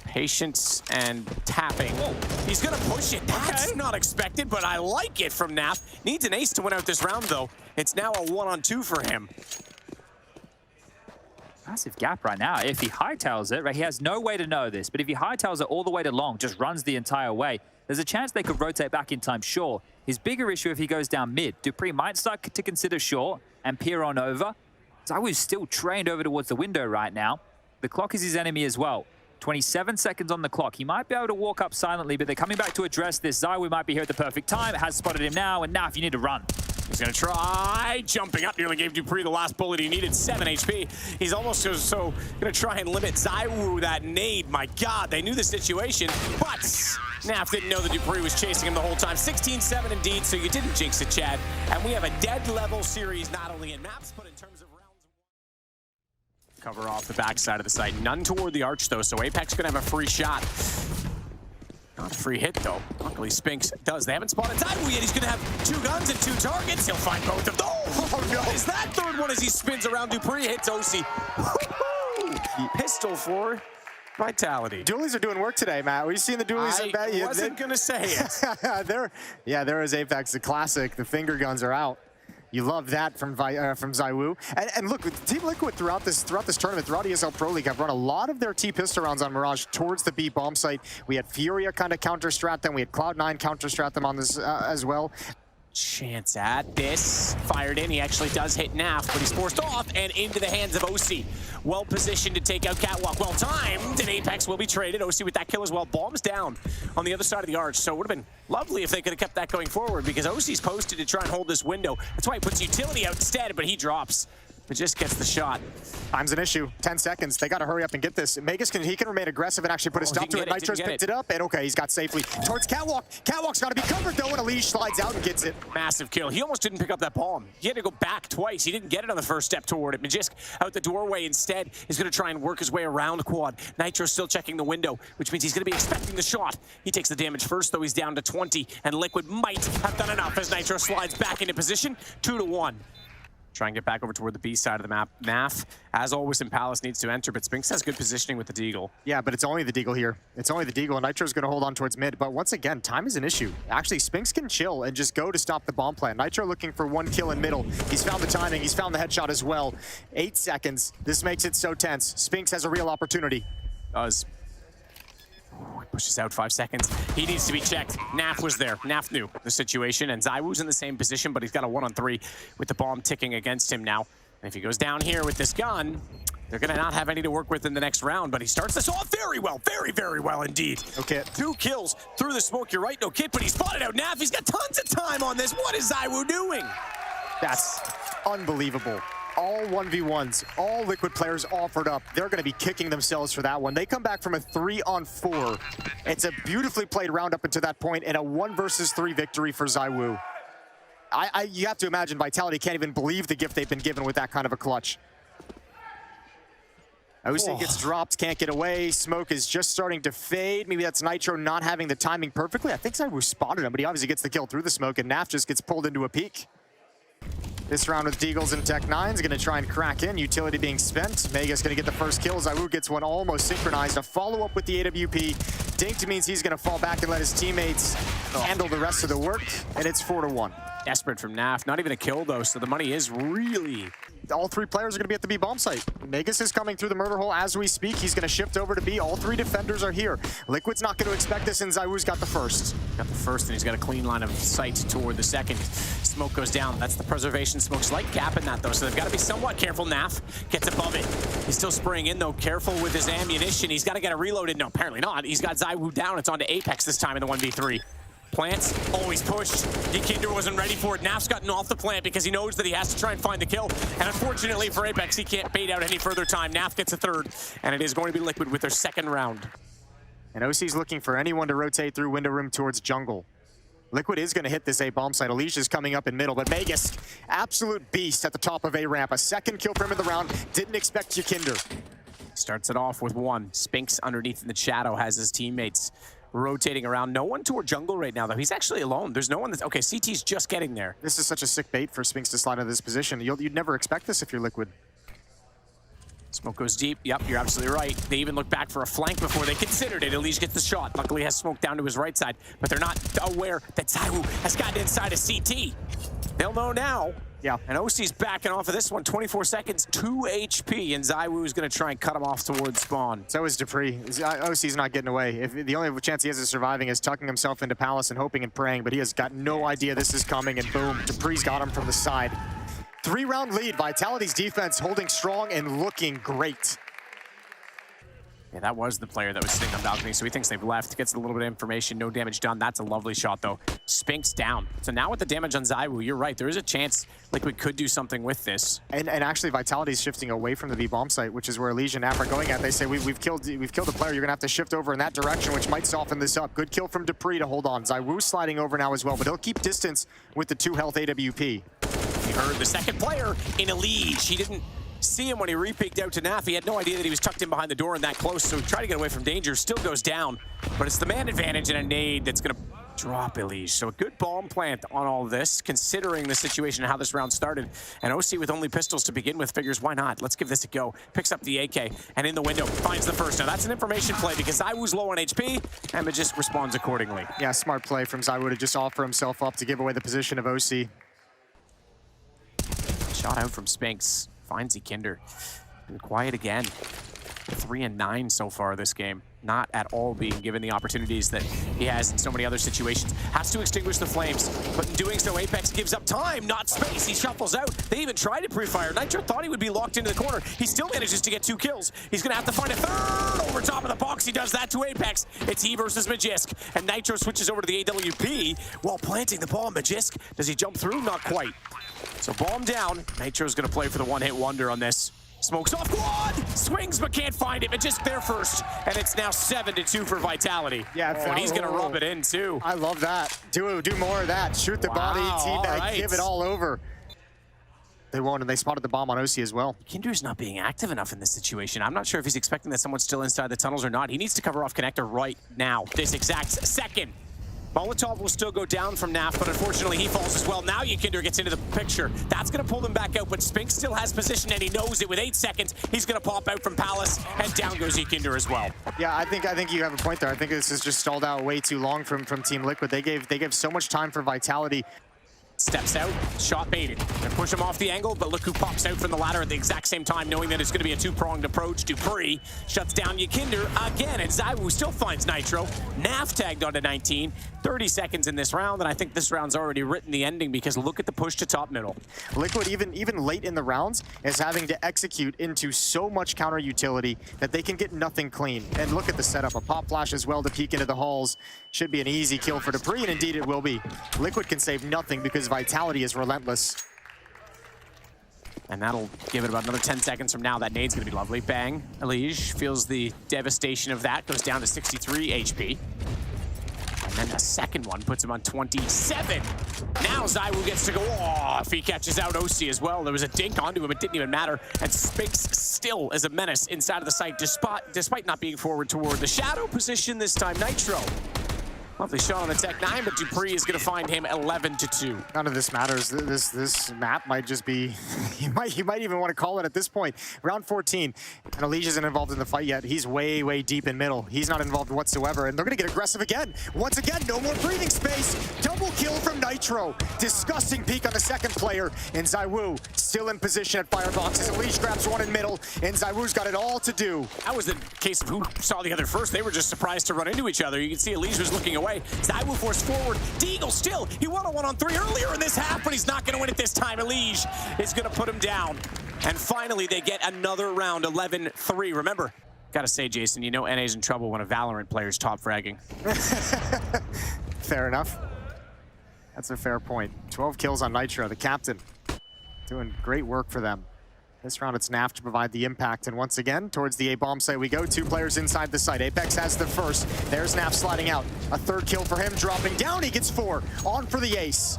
Patience and tapping. Whoa. He's going to push it. That's not expected, but I like it from NaV. Needs an ace to win out this round, though. It's now a 1-on-2 for him. Massive gap right now. If he hightails it, right, he has no way to know this, but if he hightails it all the way to long, just runs the entire way, there's a chance they could rotate back in time, sure. His bigger issue if he goes down mid. dupreeh might start to consider short and peer on over. ZywOo's still trained over towards the window right now. The clock is his enemy as well. 27 seconds on the clock. He might be able to walk up silently, but they're coming back to address this. ZywOo might be here at the perfect time. Has spotted him now, and NaV, you need to run. He's going to try jumping up. Nearly gave dupreeh the last bullet he needed, 7 HP. He's almost so going to try and limit ZywOo that nade. My God, they knew the situation, but NaV didn't know that dupreeh was chasing him the whole time. 16-7 indeed, so you didn't jinx it, Chad. And we have a dead level series, not only in maps, but in terms of rounds. Cover off the backside of the site. None toward the arch, though, so Apex going to have a free shot. Not a free hit, though. Luckily, Spinks does. They haven't spotted ZywOo yet. He's going to have 2 guns and 2 targets. He'll find both of them. Oh, no. Is that third one as he spins around? dupreeh hits OC. Pistol for Vitality. Dualies are doing work today, Matt. We've seen the dualies. I wasn't going to say it. there is Apex, the classic. The finger guns are out. You love that from ZywOo. And look, Team Liquid throughout this tournament, throughout ESL Pro League, have run a lot of their T-pistol rounds on Mirage towards the B bomb site. We had FURIA kind of counter-strat them. We had Cloud9 counter-strat them on this as well. Chance at this. Fired in. He actually does hit NaV, but he's forced off and into the hands of OC. Well positioned to take out Catwalk. Well timed, and Apex will be traded. OC with that kill as well. Bombs down on the other side of the arch. So it would have been lovely if they could have kept that going forward, because OC's posted to try and hold this window. That's why he puts utility out instead, but he drops. But just gets the shot. Time's an issue. 10 seconds. They got to hurry up and get this. Magus can remain aggressive and actually put a stop to it. Nitro's picked it up, and okay, he's got safely towards Catwalk. Catwalk's got to be covered though, and a leash slides out and gets it. Massive kill. He almost didn't pick up that bomb. He had to go back twice. He didn't get it on the first step toward it. Magisk out the doorway instead is going to try and work his way around Quad. Nitro's still checking the window, which means he's going to be expecting the shot. He takes the damage first, though. He's down to 20, and Liquid might have done enough as Nitro slides back into position. 2-1. Try and get back over toward the B side of the map. NaV, as always in Palace, needs to enter, but Spinks has good positioning with the Deagle. Yeah, but it's only the Deagle here. It's only the Deagle, and Nitro's going to hold on towards mid. But once again, time is an issue. Actually, Spinks can chill and just go to stop the bomb plant. Nitro looking for 1 kill in middle. He's found the timing. He's found the headshot as well. 8 seconds. This makes it so tense. Spinks has a real opportunity. Does. He pushes out 5 seconds. He needs to be checked. NaV was there. NaV knew the situation, and ZywOo's in the same position, but he's got a 1-on-3 with the bomb ticking against him now. And if he goes down here with this gun, they're going to not have any to work with in the next round, but he starts this off very well. Very, very well indeed. Okay. 2 kills through the smoke. You're right, no kit, but he spotted out NaV. He's got tons of time on this. What is ZywOo doing? That's unbelievable. All 1v1s, all Liquid players offered up. They're going to be kicking themselves for that one. They come back from a 3-on-4. It's a beautifully played round up until that point, and a 1 versus 3 victory for ZywOo. You have to imagine Vitality can't even believe the gift they've been given with that kind of a clutch. OC gets dropped, can't get away. Smoke is just starting to fade. Maybe that's Nitro not having the timing perfectly. I think ZywOo spotted him, but he obviously gets the kill through the smoke, and NaV just gets pulled into a peek. This round with Deagles and Tech9 is going to try and crack in. Utility being spent. Mega's going to get the first kill. ZywOo gets one almost synchronized. A follow-up with the AWP. Dinked means he's going to fall back and let his teammates handle the rest of the work, and it's 4-1. Desperate from NaV. Not even a kill, though, so the money is really... All 3 players are going to be at the B bomb site. Megas is coming through the murder hole as we speak. He's going to shift over to B. All 3 defenders are here. Liquid's not going to expect this, and ZywOo's got the first. Got the first, and he's got a clean line of sight toward the second. Smoke goes down. That's the preservation smoke. Slight gap in that, though, so they've got to be somewhat careful. NaV gets above it. He's still spraying in, though. Careful with his ammunition. He's got to get it reloaded. No, apparently not. He's got ZywOo down. It's on to Apex this time in the 1v3. Plants, always pushed. Kinder wasn't ready for it. Naf's gotten off the plant because he knows that he has to try and find the kill. And unfortunately for Apex, he can't bait out any further time. Naf gets a third, and it is going to be Liquid with their second round. And OC's looking for anyone to rotate through window room towards jungle. Liquid is going to hit this A bomb site. Alicia's coming up in middle, but Vegas, absolute beast at the top of A ramp. A second kill for him in the round. Didn't expect Kinder. Starts it off with one. Spinks underneath in the shadow has his teammates rotating around. No one toward jungle right now, though. He's actually alone. There's no one that's... Okay, CT's just getting there. This is such a sick bait for Spinks to slide into this position. You'd never expect this if you're Liquid. Smoke goes deep. Yep, you're absolutely right. They even look back for a flank before they considered it. Elise gets the shot. Luckily, he has smoke down to his right side, but they're not aware that ZywOo has gotten inside of CT. They'll know now. Yeah. And OC's backing off of this one. 24 seconds, 2 HP, and ZywOo is going to try and cut him off towards spawn. So is Dupree. OC's not getting away. If the only chance he has of surviving is tucking himself into Palace and hoping and praying, but he has got no idea this is coming, and boom, Dupree's got him from the side. 3-round lead. Vitality's defense holding strong and looking great. Yeah, that was the player that was sitting on balcony, so he thinks they've left. Gets a little bit of information, no damage done. That's a lovely shot, though. Spinks down. So now with the damage on ZywOo, you're right. There is a chance Liquid could do something with this. And actually, Vitality's shifting away from the B bomb site, which is where Elysian and Naf are going at. They say, we've killed a player. You're going to have to shift over in that direction, which might soften this up. Good kill from Dupree to hold on. ZywOo sliding over now as well, but he'll keep distance with the 2 health AWP. We heard the second player in a lead. He didn't see him when he re-peeked out to Naf. He had no idea that he was tucked in behind the door and that close, so he tried to get away from danger. Still goes down, but it's the man advantage and a nade that's going to drop Elise. So a good bomb plant on all of this, considering the situation and how this round started. And OC with only pistols to begin with figures, why not? Let's give this a go. Picks up the AK, and in the window, finds the first. Now that's an information play because ZywOo's low on HP, and it just responds accordingly. Yeah, smart play from ZywOo to just offer himself up to give away the position of OC. Shot out from Spinks. Finds Kinder. Been quiet again. 3 and 9 so far this game. Not at all being given the opportunities that he has in so many other situations. Has to extinguish the flames, but in doing so, Apex gives up time, not space. He shuffles out. They even tried to pre-fire. Nitro thought he would be locked into the corner. He still manages to get 2 kills. He's gonna have to find a third over top of the box. He does that to Apex. It's he versus Magisk, and Nitro switches over to the AWP while planting the bomb. Magisk, does he jump through? Not quite. So bomb down. Nitro's gonna play for the one-hit wonder on this. Smokes off quad, swings but can't find it, but just there first. And it's now 7-2 for Vitality. Yeah, and he's gonna rub it in too. I love that. Do more of that. Shoot the body, teabag, right. give it all over. They won't, and they spotted the bomb on OC as well. Kinder's not being active enough in this situation. I'm not sure if he's expecting that someone's still inside the tunnels or not. He needs to cover off connector right now, this exact second. Molotov will still go down from Naf, but unfortunately he falls as well. Now Kinder gets into the picture. That's going to pull them back out, but Spinks still has position and he knows it. With 8 seconds, he's going to pop out from Palace, and down goes Kinder as well. Yeah, I think you have a point there. I think this is just stalled out way too long from Team Liquid. They gave so much time for Vitality. Steps out, shot baited. Gonna push him off the angle, but look who pops out from the ladder at the exact same time, knowing that it's gonna be a 2-pronged approach. Dupree shuts down Kinder again, and ZywOo still finds Nitro. Naf tagged onto 19. 30 seconds in this round, and I think this round's already written the ending because look at the push to top middle. Liquid, even late in the rounds, is having to execute into so much counter utility that they can get nothing clean. And look at the setup. A pop flash as well to peek into the halls. Should be an easy kill for Dupree, and indeed it will be. Liquid can save nothing because Vitality is relentless. And that'll give it about another 10 seconds from now. That nade's gonna be lovely. Bang. Elige feels the devastation of that. Goes down to 63 HP. And then a second one puts him on 27. Now ZywOo gets to go off. He catches out OC as well. There was a dink onto him. It didn't even matter. And Spinks still is a menace inside of the site, despite not being forward toward the shadow position this time. Nitro. Lovely shot on the Tech 9, but Dupree is going to find him 11-2. None of this matters. This map might just be, you might even want to call it at this point. Round 14, and Elige isn't involved in the fight yet. He's way deep in middle. He's not involved whatsoever, and they're going to get aggressive again. Once again, no more breathing space. Double kill from Nitro. Disgusting peek on the second player, and ZywOo still in position at fireboxes. Elige grabs one in middle, and ZywOo's got it all to do. That was the case of who saw the other first. They were just surprised to run into each other. You can see Elige was looking away. ZywOo forced forward. Deagle still. He won a 1-on-3 earlier in this half, but he's not going to win it this time. Elige is going to put him down. And finally, they get another round, 11-3. Remember, gotta say, Jason, you know NA's in trouble when a Valorant player's top fragging. Fair enough. That's a fair point. 12 kills on Nitro, the captain. Doing great work for them. This round, it's NaV to provide the impact. And once again, towards the A-bomb site we go. 2 players inside the site. Apex has the first. There's NaV sliding out. A 3rd kill for him, dropping down. He gets 4. On for the ace.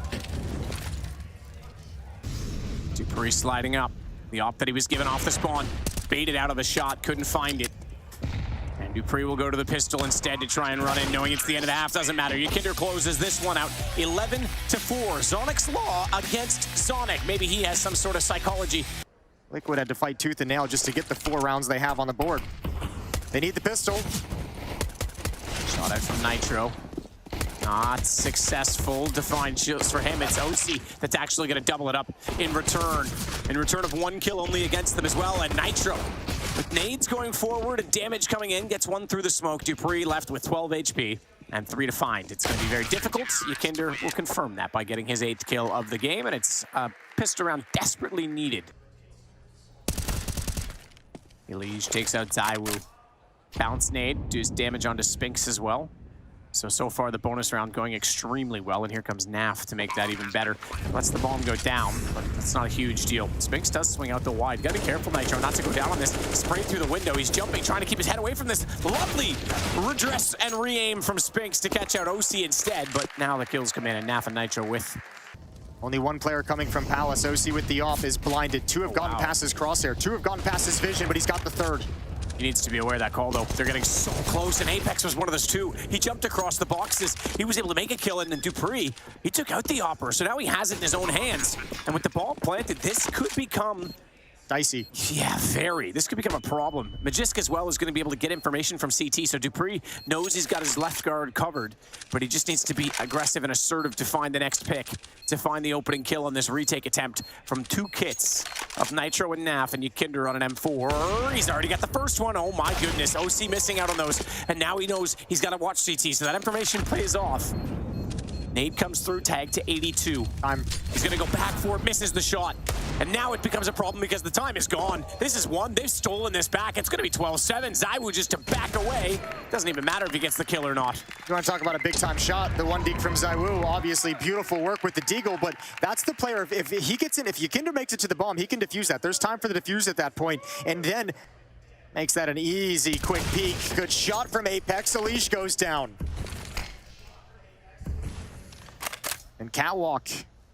dupreeh sliding up. The op that he was given off the spawn. Baited out of the shot, couldn't find it. And dupreeh will go to the pistol instead to try and run in, knowing it's the end of the half. Doesn't matter. Yikinder closes this one out 11-4. Zonic's Law against Zonic. Maybe he has some sort of psychology. Liquid had to fight tooth and nail just to get the 4 rounds they have on the board. They need the pistol. Shot out from Nitro. Not successful. Defined shields for him. It's OC that's actually going to double it up in return. In return of 1 kill only against them as well. And Nitro, with nades going forward and damage coming in, gets 1 through the smoke. dupreeh left with 12 HP and 3 to find. It's going to be very difficult. Yikinder will confirm that by getting his 8th kill of the game. And it's a pistol round desperately needed. Elige takes out ZywOo. Bounce nade, does damage onto Spinks as well. So far the bonus round going extremely well, and here comes NaV to make that even better. Lets the bomb go down, but that's not a huge deal. Spinks does swing out the wide. Gotta be careful, Nitro, not to go down on this. Sprayed through the window, he's jumping, trying to keep his head away from this. Lovely redress and re-aim from Spinks to catch out OC instead, but now the kills come in, and NaV and Nitro with. Only 1 player coming from Palace. OC with the off is blinded. 2 have gotten past his crosshair. 2 have gotten past his vision, but he's got the 3rd. He needs to be aware of that call, though. They're getting so close, and Apex was one of those 2. He jumped across the boxes. He was able to make a kill, and then dupreeh, he took out the Opera, so now he has it in his own hands. And with the ball planted, this could become dicey. Yeah, very. This could become a problem. Magisk as well is going to be able to get information from CT, so dupreeh knows he's got his left guard covered, but he just needs to be aggressive and assertive to find the next pick, to find the opening kill on this retake attempt from 2 kits of Nitro and NaV, and Yikinder on an M4. He's already got the first one. Oh my goodness. OC missing out on those, and now he knows he's got to watch CT, so that information pays off. Nade comes through, tag to 82. He's going to go back for it, misses the shot. And now it becomes a problem because the time is gone. This is 1. They've stolen this back. It's going to be 12-7. ZywOo just to back away. Doesn't even matter if he gets the kill or not. You want to talk about a big-time shot? The 1 deke from ZywOo. Obviously, beautiful work with the deagle, but that's the player. If he gets in, if Yikinder makes it to the bomb, he can defuse that. There's time for the defuse at that point. And then makes that an easy, quick peek. Good shot from Apex. Elige goes down. And Catwalk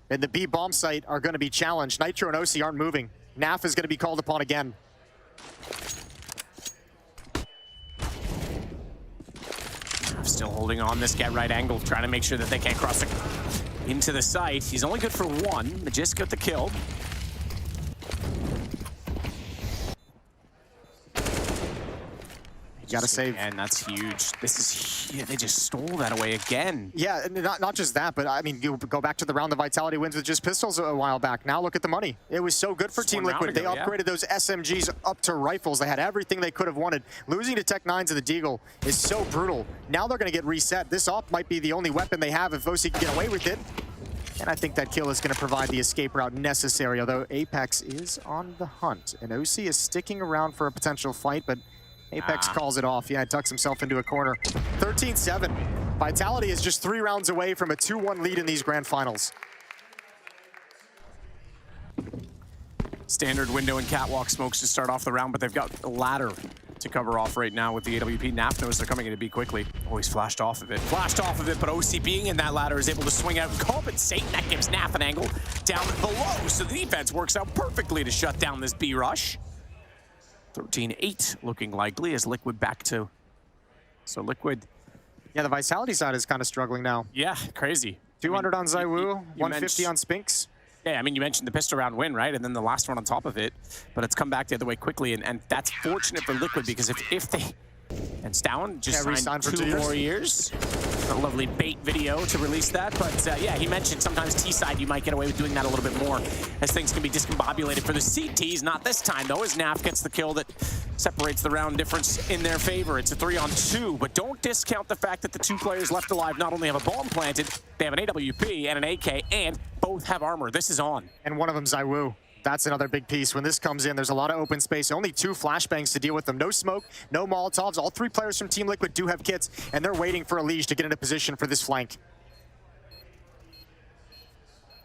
and the B bomb site are going to be challenged. Nitro and OC aren't moving. NaV is going to be called upon again. Still holding on this get right angle, trying to make sure that they can't cross into the site. He's only good for 1. Magisk got the kill. Gotta save. And that's huge. This is, yeah, they just stole that away again. Yeah, and not just that, but I mean, you go back to the round the Vitality wins with just pistols a while back. Now look at the money. It was so good for Team Liquid. They upgraded those SMGs up to rifles. They had everything they could have wanted. Losing to Tech-9s and the Deagle is so brutal. Now they're going to get reset. This op might be the only weapon they have if OC can get away with it. And I think that kill is going to provide the escape route necessary, although Apex is on the hunt. And OC is sticking around for a potential fight, but Apex calls it off. Yeah, tucks himself into a corner. 13-7. Vitality is just 3 rounds away from a 2-1 lead in these grand finals. Standard window and Catwalk smokes to start off the round, but they've got a ladder to cover off right now with the AWP. NaV knows they're coming in to B quickly. Oh, he's flashed off of it. Flashed off of it, but OC being in that ladder is able to swing out and compensate. And that gives NaV an angle down below, so the defense works out perfectly to shut down this B rush. 13-8 looking likely as Liquid back to. So Liquid. Yeah, the Vitality side is kind of struggling now. Yeah, crazy. 200 on ZywOo, 150 on Spinks. Yeah, I mean, you mentioned the pistol round win, right? And then the last one on top of it. But it's come back the other way quickly, and that's fortunate for Liquid because if they... And Stowen just signed 2 more years. A lovely bait video to release that. But yeah, he mentioned sometimes T-side you might get away with doing that a little bit more as things can be discombobulated for the CTs. Not this time, though, as NaV gets the kill that separates the round difference in their favor. It's a 3-on-2, but don't discount the fact that the 2 players left alive not only have a bomb planted, they have an AWP and an AK, and both have armor. This is on. And one of them, ZywOo. That's another big piece. When this comes in, there's a lot of open space. Only 2 flashbangs to deal with them. No smoke, no Molotovs. All 3 players from Team Liquid do have kits, and they're waiting for Elige to get into position for this flank.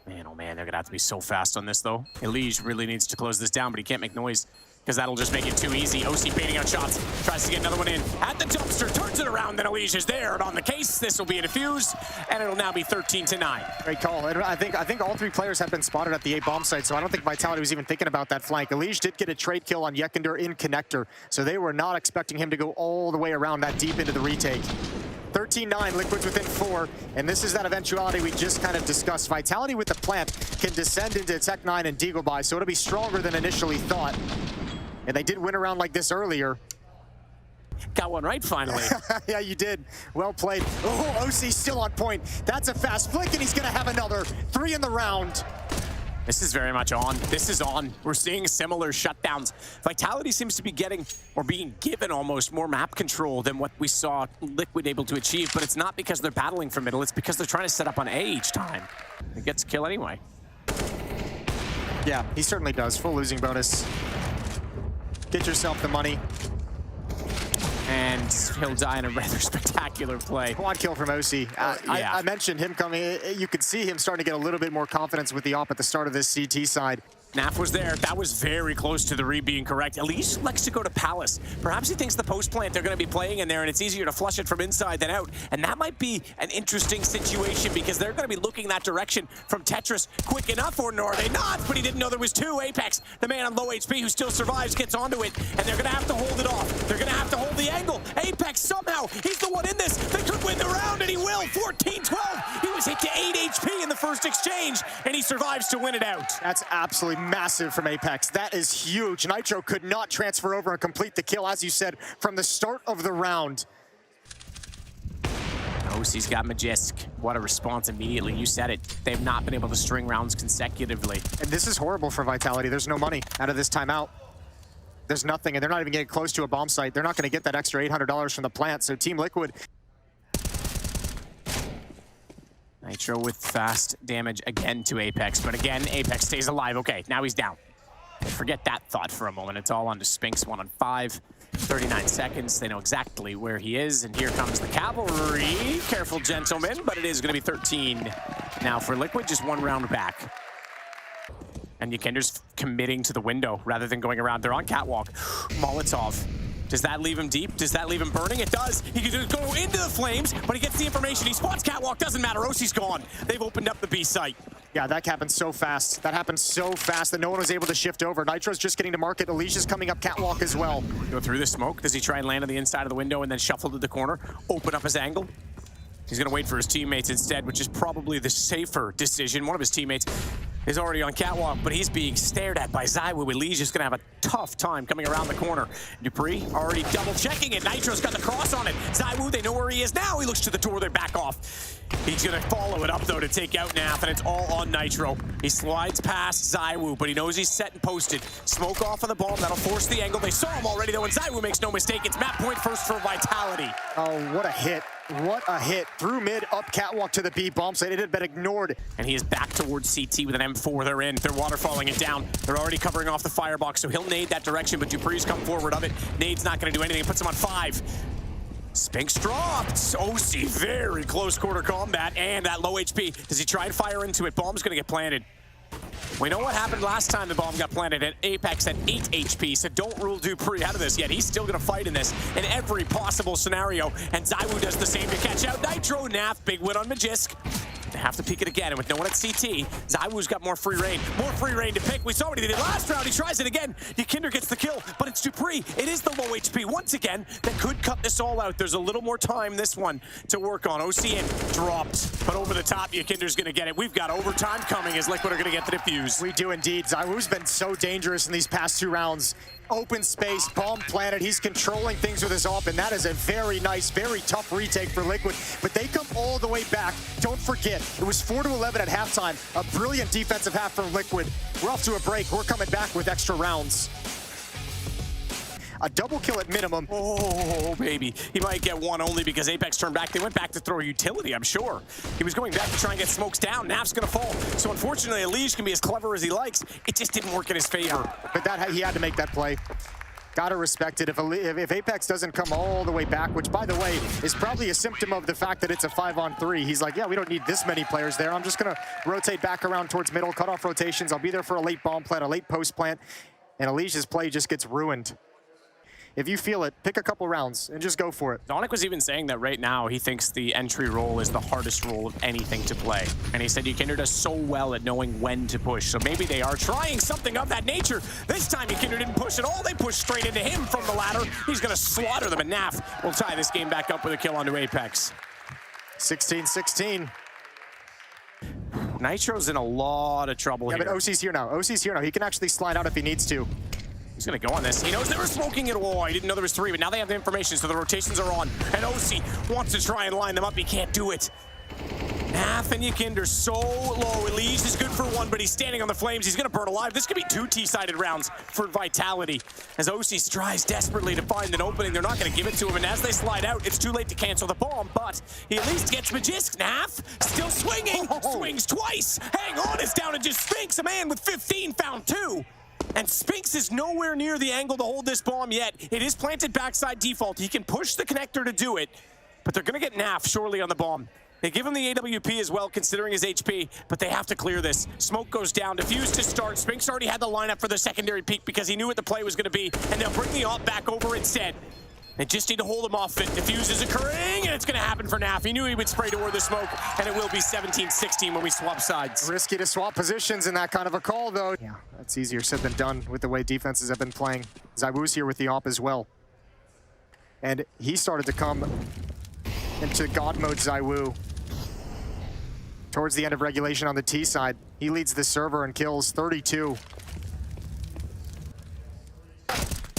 Man, oh man, they're gonna have to be so fast on this though. Elige really needs to close this down, but he can't make noise because that'll just make it too easy. OC baiting out shots, tries to get another one in. At the dumpster, turns it around, then Elige is there. And on the case, this will be a defuse, and it'll now be 13-9. Great call. I think all three players have been spotted at the A bomb site, so I don't think Vitality was even thinking about that flank. Elige did get a trade kill on Yekender in connector, so they were not expecting him to go all the way around that deep into the retake. 13-9, Liquid's within 4, and this is that eventuality we just kind of discussed. Vitality with the plant can descend into Tech9 and Deagle Buy, so it'll be stronger than initially thought. And they did win a round like this earlier. Got one right, finally. Yeah, you did. Well played. Oh, OC still on point. That's a fast flick, and he's going to have another 3 in the round. This is very much on. This is on. We're seeing similar shutdowns. Vitality seems to be getting, or being given almost, more map control than what we saw Liquid able to achieve, but it's not because they're battling for middle, it's because they're trying to set up on A each time. It gets a kill anyway. Yeah, he certainly does. Full losing bonus. Get yourself the money. And he'll die in a rather spectacular play. Quad kill from OC. Yeah. I mentioned him coming. You could see him starting to get a little bit more confidence with the op at the start of this CT side. Naf was there. That was very close to the read being correct. Elige likes to go to Palace. Perhaps he thinks the post plant they're going to be playing in there, and it's easier to flush it from inside than out. And that might be an interesting situation because they're going to be looking that direction from Tetris quick enough, or are they not? But he didn't know there was 2. Apex, the man on low HP who still survives, gets onto it, and they're going to have to hold it off. They're going to have to hold the angle. Apex somehow, he's the one in this. They could win the round, and he will. 14-12. He was hit to 8 HP in the first exchange, and he survives to win it out. That's absolutely massive from Apex. That is huge. Nitro could not transfer over and complete the kill, as you said, from the start of the round. OC's got Magisk. What a response immediately. You said it. They've not been able to string rounds consecutively. And this is horrible for Vitality. There's no money out of this timeout. There's nothing, and they're not even getting close to a bomb site. They're not going to get that extra $800 from the plant, so Team Liquid... Nitro with fast damage again to Apex, but again, Apex stays alive. Okay, now he's down. Forget that thought for a moment. It's all on to Spinks, 1 on 5. 39 seconds. They know exactly where he is, and here comes the cavalry. Careful, gentlemen, but it is going to be 13 now for Liquid, just 1 round back. And Yekender's committing to the window rather than going around. They're on catwalk. Molotov. Does that leave him deep? Does that leave him burning? It does. He can go into the flames, but he gets the information. He spots catwalk. Doesn't matter. OC's gone. They've opened up the B site. Yeah, that happened so fast. That happened so fast that no one was able to shift over. Nitro's just getting to market. Alicia's coming up catwalk as well. Go through the smoke. Does he try and land on the inside of the window and then shuffle to the corner? Open up his angle? He's going to wait for his teammates instead, which is probably the safer decision. One of his teammates is already on catwalk, but he's being stared at by ZywOo. Elige is going to have a tough time coming around the corner. Dupree already double-checking it. Nitro's got the cross on it. ZywOo, they know where he is now. He looks to the door. They back off. He's going to follow it up, though, to take out Naf, and it's all on Nitro. He slides past ZywOo, but he knows he's set and posted. Smoke off on the bomb. That'll force the angle. They saw him already, though, and ZywOo makes no mistake. It's map point first for Vitality. Oh, what a hit. What a hit. Through mid, up catwalk to the B bomb site. It had been ignored. And he is back towards CT with an M4. They're in. They're waterfalling it down. They're already covering off the firebox, so he'll nade that direction, but Dupree's come forward of it. Nade's not going to do anything. It puts him on 5. Spinks dropped. OC, very close quarter combat, and that low HP. Does he try and fire into it? Bomb's going to get planted. We know what happened last time the bomb got planted at Apex at 8 HP, so don't rule Dupree out of this yet. He's still going to fight in this in every possible scenario, and ZywOo does the same to catch out Nitro. Naf, big win on Magisk. They have to peek it again, and with no one at CT, ZywOo's got more free reign to pick. We saw what he did last round. He tries it again. Yekinder gets the kill, but it's Dupree. It is the low HP once again that could cut this all out. There's a little more time this one to work on. OCN dropped, but over the top, Yekinder's going to get it. We've got overtime coming as Liquid are going to get the defuse. We do indeed. ZywOo's been so dangerous in these past 2 rounds. Open space, bomb planted. He's controlling things with his AWP, and that is a very nice, very tough retake for Liquid. But they come all the way back. Don't forget, it was 4-11 at halftime. A brilliant defensive half from Liquid. We're off to a break. We're coming back with extra rounds. A double kill at minimum. Oh, baby. He might get one only because Apex turned back. They went back to throw utility, I'm sure. He was going back to try and get smokes down. Naf's going to fall. So unfortunately, Elige can be as clever as he likes. It just didn't work in his favor. But he had to make that play. Gotta respect it. If Apex doesn't come all the way back, which, by the way, is probably a symptom of the fact that it's a 5-on-3. He's like, yeah, we don't need this many players there. I'm just going to rotate back around towards middle, cut off rotations. I'll be there for a late bomb plant, a late post plant, and Alicia's play just gets ruined. If you feel it, pick a couple rounds and just go for it. Donic was even saying that right now he thinks the entry role is the hardest role of anything to play. And he said Yukindra does so well at knowing when to push. So maybe they are trying something of that nature. This time Yukindra didn't push at all. They pushed straight into him from the ladder. He's going to slaughter them, and NaV will tie this game back up with a kill onto Apex. 16-16. Nitro's in a lot of trouble here. Yeah, but OC's here now. OC's here now. He can actually slide out if he needs to. He's going to go on this. He knows they were smoking it. Oh, he didn't know there was 3, but now they have the information, so the rotations are on. And OC wants to try and line them up. He can't do it. NaV and Yukindra so low. Elise is good for 1, but he's standing on the flames. He's going to burn alive. This could be 2 T-sided rounds for Vitality. As OC strives desperately to find an opening, they're not going to give it to him. And as they slide out, it's too late to cancel the bomb, but he at least gets Magisk. NaV still swinging. Swings twice. Hang on, it's down to just Spinks. A man with 15 found 2. And Spinks is nowhere near the angle to hold this bomb yet. It is planted backside default. He can push the connector to do it, but they're going to get NaV surely on the bomb. They give him the AWP as well, considering his HP, but they have to clear this. Smoke goes down, defuse to start. Spinks already had the lineup for the secondary peek because he knew what the play was going to be, and they'll bring the op back over instead. They just need to hold him off it. Defuse is occurring, and it's going to happen for NaV. He knew he would spray toward the smoke, and it will be 17-16 when we swap sides. Risky to swap positions in that kind of a call, though. Yeah, that's easier said than done with the way defenses have been playing. ZywOo's here with the op as well. And he started to come into God mode, ZywOo. Towards the end of regulation on the T side. He leads the server and kills 32.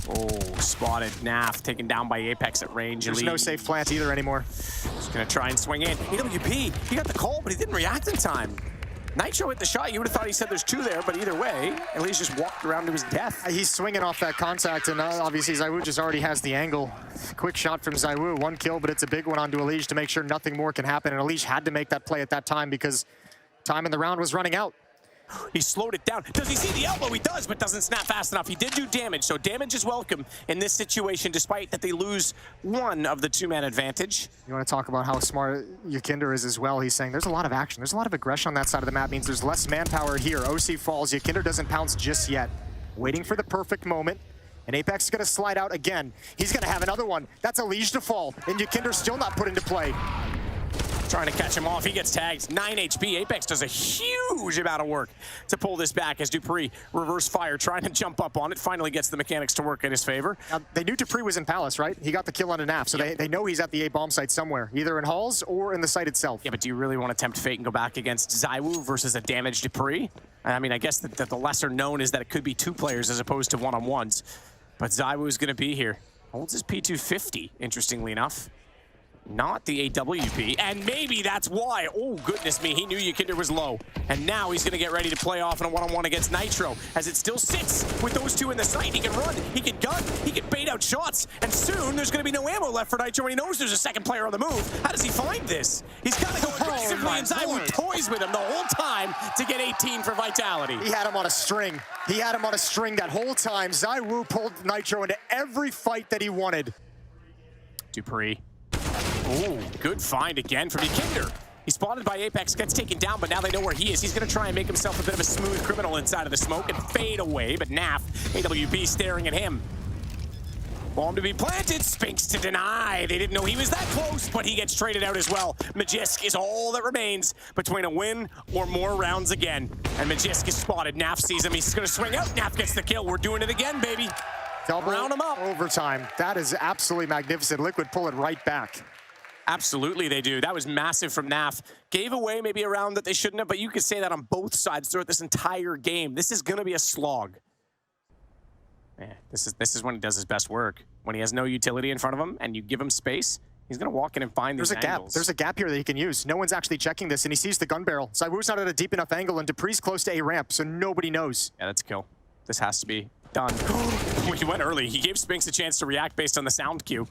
Oh, spotted. NaV taken down by Apex at range. There's no safe plant either anymore. He's gonna try and swing in. AWP, he got the call, but he didn't react in time. Nitro hit the shot. You would have thought he said there's 2 there, but either way, at least just walked around to his death. He's swinging off that contact, and obviously ZywOo just already has the angle. Quick shot from ZywOo. 1 kill, but it's a big one onto Elige to make sure nothing more can happen. And Elige had to make that play at that time because time in the round was running out. He slowed it down. Does he see the elbow? He does, but doesn't snap fast enough. He did do damage, so damage is welcome in this situation, despite that they lose 1 of the 2-man advantage. You want to talk about how smart Yukindra is as well. He's saying there's a lot of action. There's a lot of aggression on that side of the map. Means there's less manpower here. OC falls. Yukindra doesn't pounce just yet. Waiting for the perfect moment. And Apex is going to slide out again. He's going to have another one. That's Elige to fall. And Yukindra's still not put into play. Trying to catch him off. He gets tagged. 9 HP. Apex does a huge amount of work to pull this back as dupreeh reverse fire, trying to jump up on it. Finally gets the mechanics to work in his favor. Now, they knew dupreeh was in Palace, right? He got the kill on a NaV, so they know he's at the A bomb site somewhere, either in halls or in the site itself. Yeah, but do you really want to tempt fate and go back against ZywOo versus a damaged dupreeh? I mean, I guess that the lesser known is that it could be 2 players as opposed to one-on-ones. But ZywOo is going to be here. Holds his P250, interestingly enough. Not the AWP, and maybe that's why. Oh, goodness me, he knew Yukindra was low. And now he's gonna get ready to play off in a one-on-one against Nitro, as it still sits with those 2 in the site. He can run, he can gun, he can bait out shots, and soon there's gonna be no ammo left for Nitro, and he knows there's a second player on the move. How does he find this? He's gotta go aggressively, and ZywOo toys with him the whole time to get 18 for Vitality. He had him on a string. He had him on a string that whole time. ZywOo pulled Nitro into every fight that he wanted. dupreeh. Oh, good find again from Yukindra. He's spotted by Apex, gets taken down, but now they know where he is. He's going to try and make himself a bit of a smooth criminal inside of the smoke and fade away, but NaV, AWP staring at him. Bomb to be planted, Spinks to deny. They didn't know he was that close, but he gets traded out as well. Magisk is all that remains between a win or more rounds again. And Magisk is spotted. NaV sees him. He's going to swing out. NaV gets the kill. We're doing it again, baby. Double round him up. Overtime. That is absolutely magnificent. Liquid pull it right back. Absolutely they do. That was massive from NaV. Gave away maybe a round that they shouldn't have, but you could say that on both sides throughout this entire game. This is going to be a slog. Man, this is when he does his best work. When he has no utility in front of him and you give him space, he's going to walk in and find these angles. There's a gap here that he can use. No one's actually checking this, and he sees the gun barrel. ZywOo's not at a deep enough angle, and dupreeh's close to A ramp, so nobody knows. Yeah, that's a kill. This has to be done. He went early. He gave Spinks a chance to react based on the sound cue.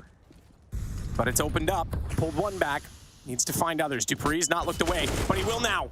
But it's opened up. Pulled one back. Needs to find others. dupreeh's not looked away, but he will now.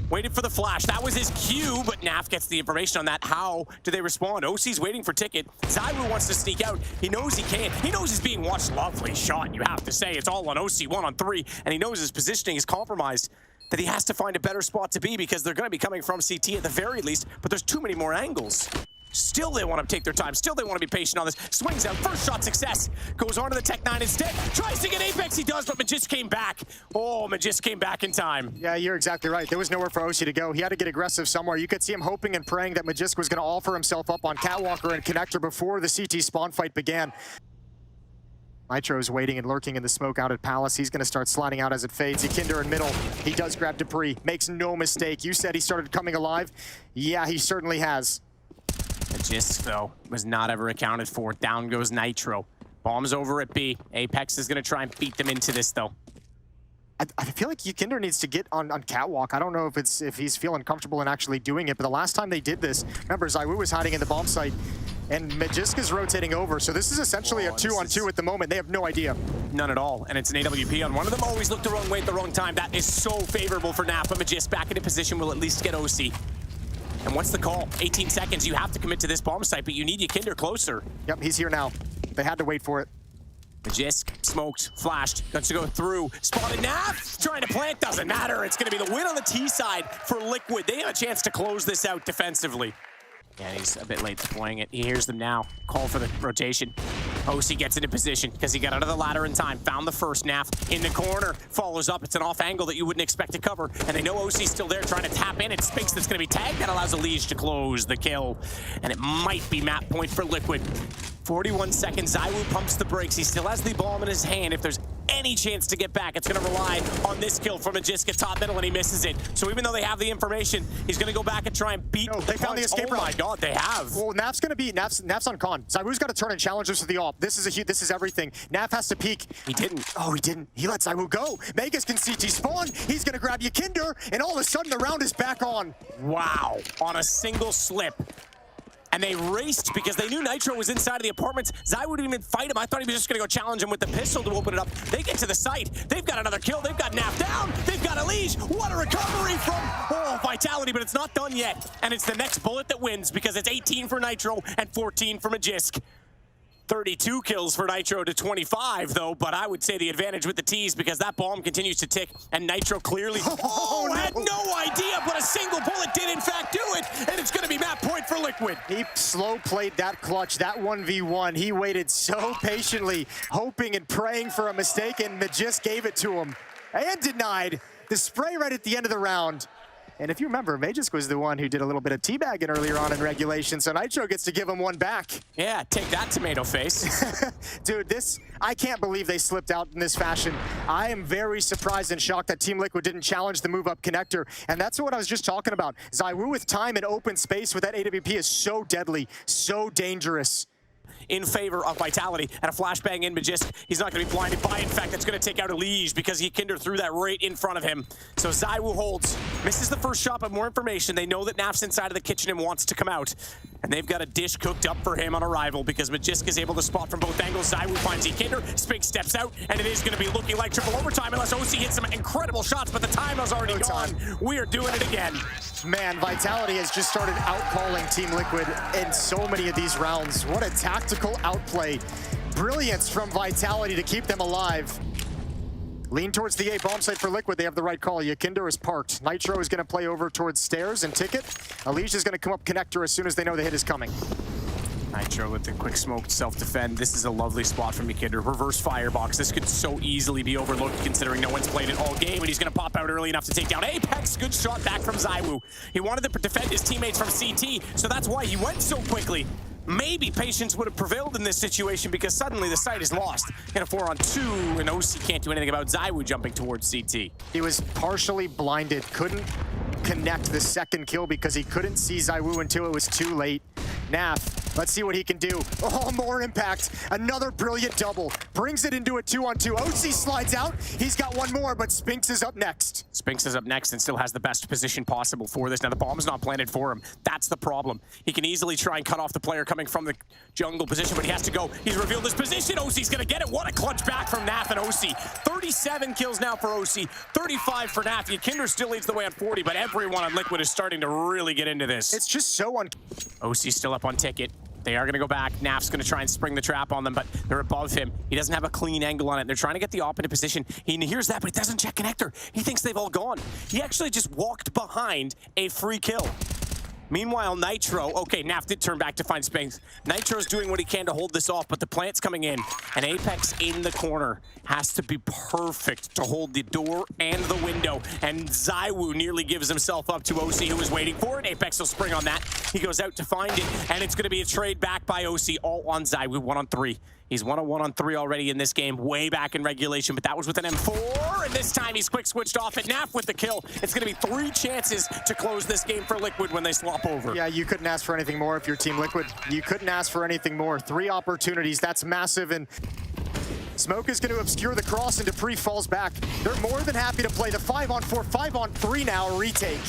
Waited for the flash. That was his cue, but Naf gets the information on that. How do they respond? OC's waiting for Ticket. ZywOo wants to sneak out. He knows he can't. He knows he's being watched. Lovely shot, you have to say. It's all on OC, 1-on-3, and he knows his positioning is compromised, that he has to find a better spot to be because they're going to be coming from CT at the very least, but there's too many more angles. Still they want to take their time. Still they want to be patient on this. Swings out, first shot success. Goes on to the Tech-9 instead. Tries to get Apex, he does, but MOUZ came back. Oh, MOUZ came back in time. Yeah, you're exactly right. There was nowhere for OC to go. He had to get aggressive somewhere. You could see him hoping and praying that MOUZ was going to offer himself up on Catwalker and Connector before the CT spawn fight began. Nitro's waiting and lurking in the smoke out at Palace. He's going to start sliding out as it fades. Kinder in middle. He does grab Dupree. Makes no mistake. You said he started coming alive. Yeah, he certainly has. MOUZ, though, was not ever accounted for. Down goes Nitro. Bomb's over at B. Apex is going to try and beat them into this, though. I feel like Kinder needs to get on Catwalk. I don't know if he's feeling comfortable in actually doing it, but the last time they did this, remember, ZywOo was hiding in the bomb site, and MOUZ is rotating over, so this is essentially a 2-on-2 at the moment. They have no idea. None at all, and it's an AWP on one of them. Always looked the wrong way at the wrong time. That is so favorable for Naf, but MOUZ back into position will at least get OC. And what's the call? 18 seconds. You have to commit to this bomb site, but you need Kinder closer. Yep, he's here now. They had to wait for it. MOUZ smoked, flashed, got to go through, spotted Naf, trying to plant, doesn't matter. It's going to be the win on the T side for Liquid. They have a chance to close this out defensively. Yeah, he's a bit late deploying it. He hears them now. Call for the rotation. OC gets into position because he got out of the ladder in time. Found the first. Naf in the corner. Follows up. It's an off angle that you wouldn't expect to cover. And they know OC's still there trying to tap in. It's Spinks that's going to be tagged. That allows Elige to close the kill. And it might be map point for Liquid. 41 seconds. ZywOo pumps the brakes. He still has the bomb in his hand. If there's any chance to get back, it's going to rely on this kill from MOUZ. Gets top middle and he misses it. So even though they have the information, he's going to go back and try and beat. No, they found the escape route. Oh my god, they have. Well, Naf's going to be Naf's on con. ZywOo's got to turn and challenge this with the AWP. This is a HEET. This is everything. Naf has to peek. He didn't. Oh, he didn't. He let ZywOo go. Megas can CT spawn. He's going to grab Kinder, and all of a sudden the round is back on. Wow, on a single slip. And they raced because they knew Nitro was inside of the apartments. ZywOo didn't even fight him. I thought he was just going to go challenge him with the pistol to open it up. They get to the site. They've got another kill. They've got Naf down. They've got Elige. What a recovery from Vitality, but it's not done yet. And it's the next bullet that wins because it's 18 for Nitro and 14 for MOUZ. 32 kills for Nitro to 25, though, but I would say the advantage with the T's because that bomb continues to tick, and Nitro clearly had no idea, but a single bullet did in fact do it, and it's going to be map point for Liquid. He slow played that clutch, that 1v1. He waited so patiently, hoping and praying for a mistake, and MOUZ gave it to him. And denied the spray right at the end of the round. And if you remember, MOUZ was the one who did a little bit of teabagging earlier on in regulation, so Nitro gets to give him one back. Yeah, take that, tomato face. Dude, I can't believe they slipped out in this fashion. I am very surprised and shocked that Team Liquid didn't challenge the move-up connector, and that's what I was just talking about. ZywOo with time and open space with that AWP is so deadly, so dangerous. In favor of Vitality, and a flashbang in MOUZ. He's not going to be blinded by. In fact, that's going to take out Elige because Kinder threw that right in front of him. So ZywOo holds, misses the first shot, but more information. They know that Naf's inside of the kitchen and wants to come out. And they've got a dish cooked up for him on arrival because MOUZ is able to spot from both angles. ZywOo finds Kinder, Spinks steps out, and it is going to be looking like triple overtime unless OC hits some incredible shots, but the time has already gone. We are doing it again. Man, Vitality has just started outcalling Team Liquid in so many of these rounds. What a tactical outplay. Brilliance from Vitality to keep them alive. Lean towards the A bomb site for Liquid. They have the right call. Kinder is parked. Nitro is going to play over towards stairs and Ticket. Elige is going to come up connector as soon as they know the hit is coming. Nitro with the quick smoke self-defend. This is a lovely spot from Kinder. Reverse firebox. This could so easily be overlooked considering no one's played it all game, and he's going to pop out early enough to take down Apex. Good shot back from ZywOo. He wanted to defend his teammates from CT, so that's why he went so quickly. Maybe patience would have prevailed in this situation because suddenly the site is lost. In a 4-on-2, and OC can't do anything about ZywOo jumping towards CT. He was partially blinded, couldn't connect the second kill because he couldn't see ZywOo until it was too late. Naf Let's see what he can do. Oh, more impact. Another brilliant double. Brings it into a 2-on-2. OC slides out. He's got one more, but Spinks is up next. Spinks is up next and still has the best position possible for this. Now, the bomb's not planted for him. That's the problem. He can easily try and cut off the player coming from the jungle position, but he has to go. He's revealed his position. OC's going to get it. What a clutch back from Naf and OC. 37 kills now for OC, 35 for Naf. Kinder still leads the way at 40, but everyone on Liquid is starting to really get into this. It's just so OC's still up on ticket. They are going to go back. Naf's going to try and spring the trap on them, but they're above him. He doesn't have a clean angle on it. They're trying to get the op into position. He hears that, but he doesn't check connector. He thinks they've all gone. He actually just walked behind a free kill. Meanwhile, Nitro, okay, Naf did turn back to find Spinks. Nitro's doing what he can to hold this off, but the plant's coming in, and Apex in the corner has to be perfect to hold the door and the window, and ZywOo nearly gives himself up to OC, who was waiting for it. Apex will spring on that. He goes out to find it, and it's going to be a trade back by OC, all on ZywOo, 1-on-3. He's 1-on-1-on-3 already in this game, way back in regulation, but that was with an M4, and this time he's quick switched off at Naf with the kill. It's going to be 3 chances to close this game for Liquid when they swap over. Yeah, you couldn't ask for anything more if you're Team Liquid. You couldn't ask for anything more. 3 opportunities, that's massive, and Smoke is going to obscure the cross, and Dupree falls back. They're more than happy to play the 5-on-4, 5-on-3 now, a retake.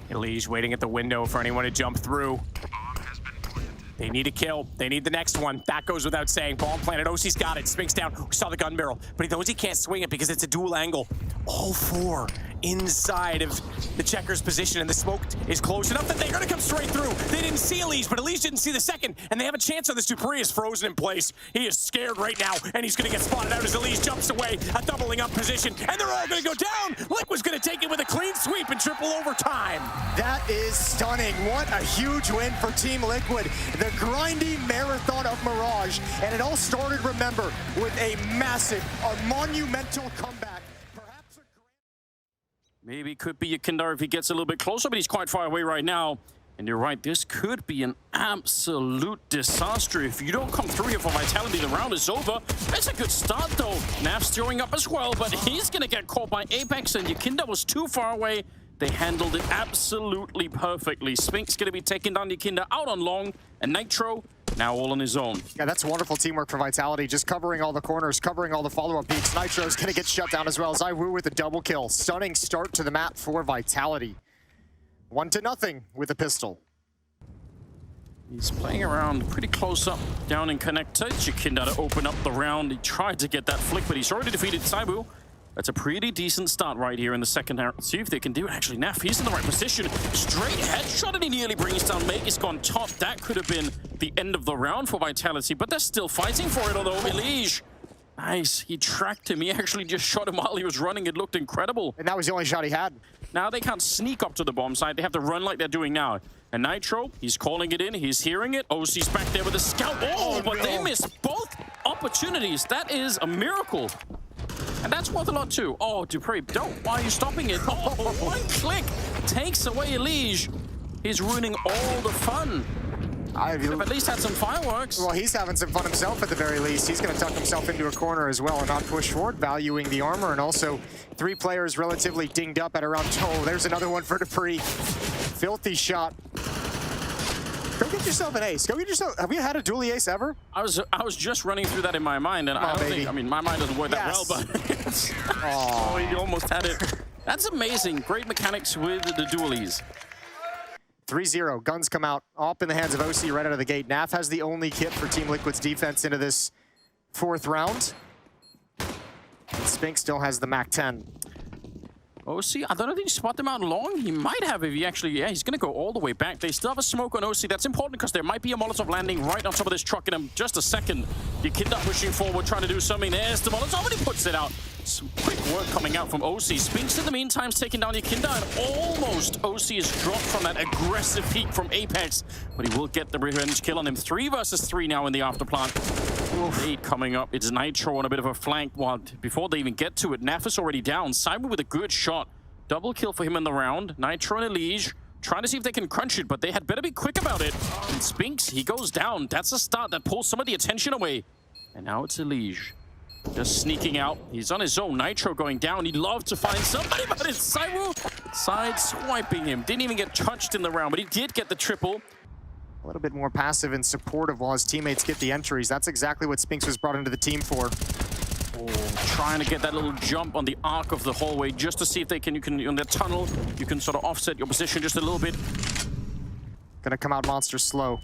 Elige waiting at the window for anyone to jump through. They need a kill. They need the next one. That goes without saying. Bomb planted. OC's got it. Spinks down. We saw the gun barrel, but he knows he can't swing it because it's a dual angle. All 4 inside of the checker's position, and the smoke is close enough that they're going to come straight through. They didn't see Elige, but Elige didn't see the second, and they have a chance on this. Dupree is frozen in place. He is scared right now, and he's going to get spotted out as Elige jumps away, a doubling up position, and they're all going to go down. Liquid's going to take it with a clean sweep and triple overtime. That is stunning. What a huge win for Team Liquid. The grindy marathon of Mirage, and it all started, remember, with a massive, a monumental comeback. Maybe could be Yakindar if he gets a little bit closer, but he's quite far away right now. And you're right, this could be an absolute disaster. If you don't come through here for Vitality, the round is over. It's a good start, though. Naf's throwing up as well, but he's going to get caught by Apex, and Yakindar was too far away. They handled it absolutely perfectly. Spinks going to be taking down Yakindar out on long, and Nitro now all on his own. Yeah, that's wonderful teamwork for Vitality, just covering all the corners, covering all the follow-up peaks. Nitro's going to get shut down as well. ZywOo with a double kill. Stunning start to the map for Vitality. 1-0 with a pistol. He's playing around pretty close up down in connector. Yakindar to open up the round. He tried to get that flick, but he's already defeated ZywOo. That's a pretty decent start right here in the second round. See if they can do it. Actually, Naf, he's in the right position. Straight headshot, and he nearly brings down Magus gone top. That could have been the end of the round for Vitality, but they're still fighting for it, although Elige. Nice. He tracked him. He actually just shot him while he was running. It looked incredible. And that was the only shot he had. Now they can't sneak up to the bomb site. They have to run like they're doing now. And Nitro, he's calling it in. He's hearing it. OC's back there with a scout. Oh, but they missed both opportunities. That is a miracle. And that's worth a lot too. Oh, Dupree, don't. Why are you stopping it? Oh, one click takes away Elige. He's ruining all the fun. Could have at least had some fireworks. Well, he's having some fun himself at the very least. He's going to tuck himself into a corner as well and not push forward, valuing the armor. And also, 3 players relatively dinged up at around... Oh, there's another one for Dupree. Filthy shot. Go get yourself an ace. Go get yourself... Have you had a dually ace ever? I was just running through that in my mind, and I don't think... I mean, my mind doesn't work that well, but... Oh, he almost had it. That's amazing. Great mechanics with the dualies. 3-0. Guns come out. Op in the hands of OC right out of the gate. Naf has the only kit for Team Liquid's defense into this 4th round. And Spink still has the MAC-10. OC, I don't know if he spot them out long. He might have if he actually, yeah, he's going to go all the way back. They still have a smoke on OC. That's important because there might be a Molotov landing right on top of this truck in just a second. Yakindar pushing forward, trying to do something. There's the Molotov, and he puts it out. Some quick work coming out from OC. Spinks in the meantime is taking down Yakindar, and almost OC is dropped from that aggressive peak from Apex, but he will get the revenge kill on him. 3 versus 3 now in the afterplant. 8 coming up. It's Nitro on a bit of a flank. While before they even get to it, Naf is already down. ZywOo with a good shot. Double kill for him in the round. Nitro and Elige trying to see if they can crunch it, but they had better be quick about it. And Spinks, he goes down. That's a start that pulls some of the attention away. And now it's Elige. Just sneaking out. He's on his own. Nitro going down. He'd love to find somebody, but it's ZywOo side swiping him. Didn't even get touched in the round, but he did get the triple. a little bit more passive and supportive while his teammates get the entries. That's exactly what Spinks was brought into the team for. Trying to get that little jump on the arc of the hallway just to see if you can on the tunnel, you can sort of offset your position just a little bit. Gonna come out monster slow.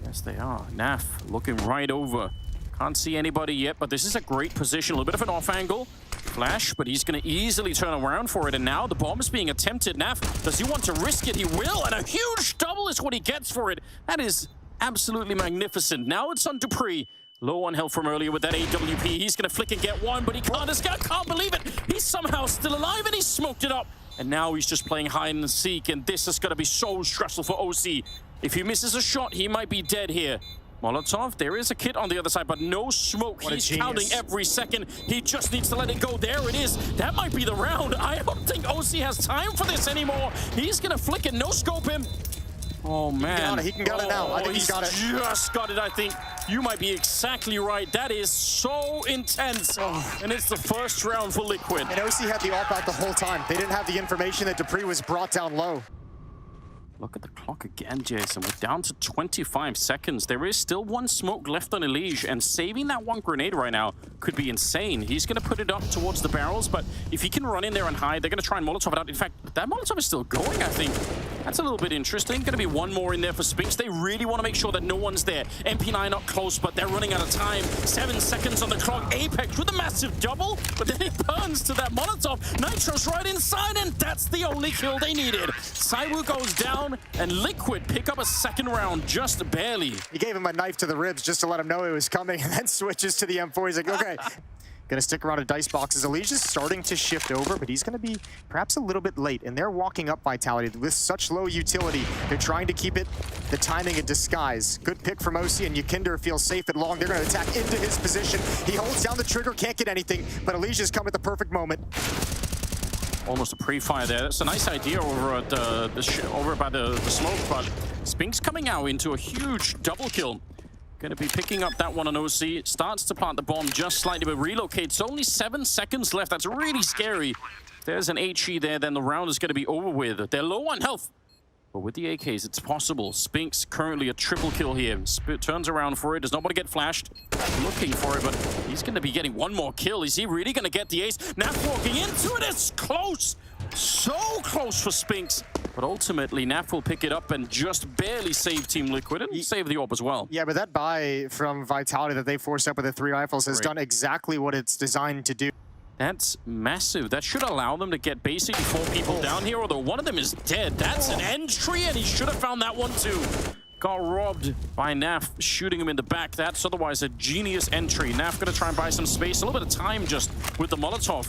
Yes, they are. NaV looking right over. Can't see anybody yet, but this is a great position. A little bit of an off angle. Flash, but he's going to easily turn around for it. And now the bomb is being attempted. NaV, does he want to risk it? He will, and a huge double is what he gets for it. That is absolutely magnificent. Now it's on dupreeh. Low on health from earlier with that AWP. He's going to flick and get one, but he can't. This guy can't believe it. He's somehow still alive, and he smoked it up. And now he's just playing hide and seek, and this is going to be so stressful for OC. If he misses a shot, he might be dead here. Molotov, there is a kit on the other side, but no smoke. He's counting every second. He just needs to let it go. There it is. That might be the round. I don't think OC has time for this anymore. He's going to flick it, no scope him. Oh, man. He can get it now. I think he's got it. Just got it, I think. You might be exactly right. That is so intense. And it's the first round for Liquid. And OC had the AWP out the whole time. They didn't have the information that dupreeh was brought down low. Look at the clock again, Jason. We're down to 25 seconds. There is still one smoke left on Elige, and saving that one grenade right now could be insane. He's going to put it up towards the barrels, but if he can run in there and hide, they're going to try and Molotov it out. In fact, that Molotov is still going, I think. That's a little bit interesting. Going to be one more in there for Spinks. They really want to make sure that no one's there. MP9 not close, but they're running out of time. 7 seconds on the clock. Apex with a massive double, but then it burns to that Molotov. Nitro's right inside, and that's the only kill they needed. ZywOo goes down, and Liquid pick up a second round just barely. He gave him a knife to the ribs just to let him know it was coming, and then switches to the M4. He's like, okay. Gonna stick around at dice boxes. Elige is starting to shift over, but he's gonna be perhaps a little bit late, and they're walking up Vitality with such low utility. They're trying to keep it the timing in disguise. Good pick from OC, and Yikinder feels safe at long. They're gonna attack into his position. He holds down the trigger, can't get anything, but Elige's come at the perfect moment. Almost a pre-fire there. That's a nice idea over at over by the smoke, but Spinks coming out into a huge double kill. Going to be picking up that one on OC. Starts to plant the bomb just slightly, but relocates. Only 7 seconds left. That's really scary. If there's an HE there, then the round is going to be over with. They're low on health. But with the AKs, it's possible. Spinks currently a triple kill here. Turns around for it. Does not want to get flashed. Looking for it, but he's going to be getting one more kill. Is he really going to get the ace? NaV walking into it. It's close. So close for Spinks. But ultimately, NaV will pick it up and just barely save Team Liquid and save the AWP as well. Yeah, but that buy from Vitality that they forced up with the 3 rifles has done exactly what it's designed to do. That's massive. That should allow them to get basically 4 people down here, although one of them is dead. That's an entry, and he should have found that one too. Got robbed by NaV, shooting him in the back. That's otherwise a genius entry. NaV gonna try and buy some space, a little bit of time just with the Molotov.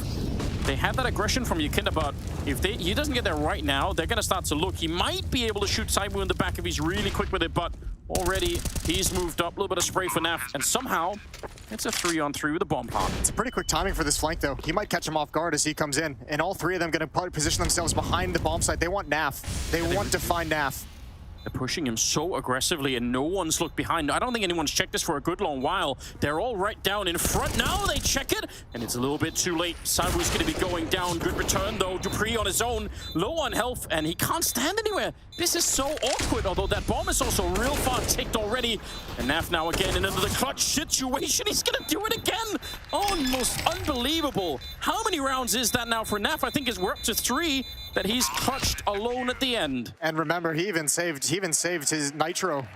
They had that aggression from Yikinder, but if he doesn't get there right now, they're gonna start to look. He might be able to shoot ZywOo in the back if he's really quick with it, but already he's moved up. A little bit of spray for NaV, and somehow it's a 3-on-3 with a bomb pop. It's a pretty quick timing for this flank, though. He might catch him off guard as he comes in, and all 3 of them going to position themselves behind the bomb site. They want NaV. They want to find NaV. They're pushing him so aggressively, and no one's looked behind. I don't think anyone's checked this for a good long while. They're all right down in front. Now they check it, and it's a little bit too late. ZywOo's going to be going down. Good return, though. dupreeh on his own, low on health, and he can't stand anywhere. This is so awkward, although that bomb is also real far ticked already. And NaV now again in another clutch situation. He's going to do it again. Almost unbelievable. How many rounds is that now for NaV? I think we're up to 3 that he's clutched alone at the end. And remember, he even saved his Nitro.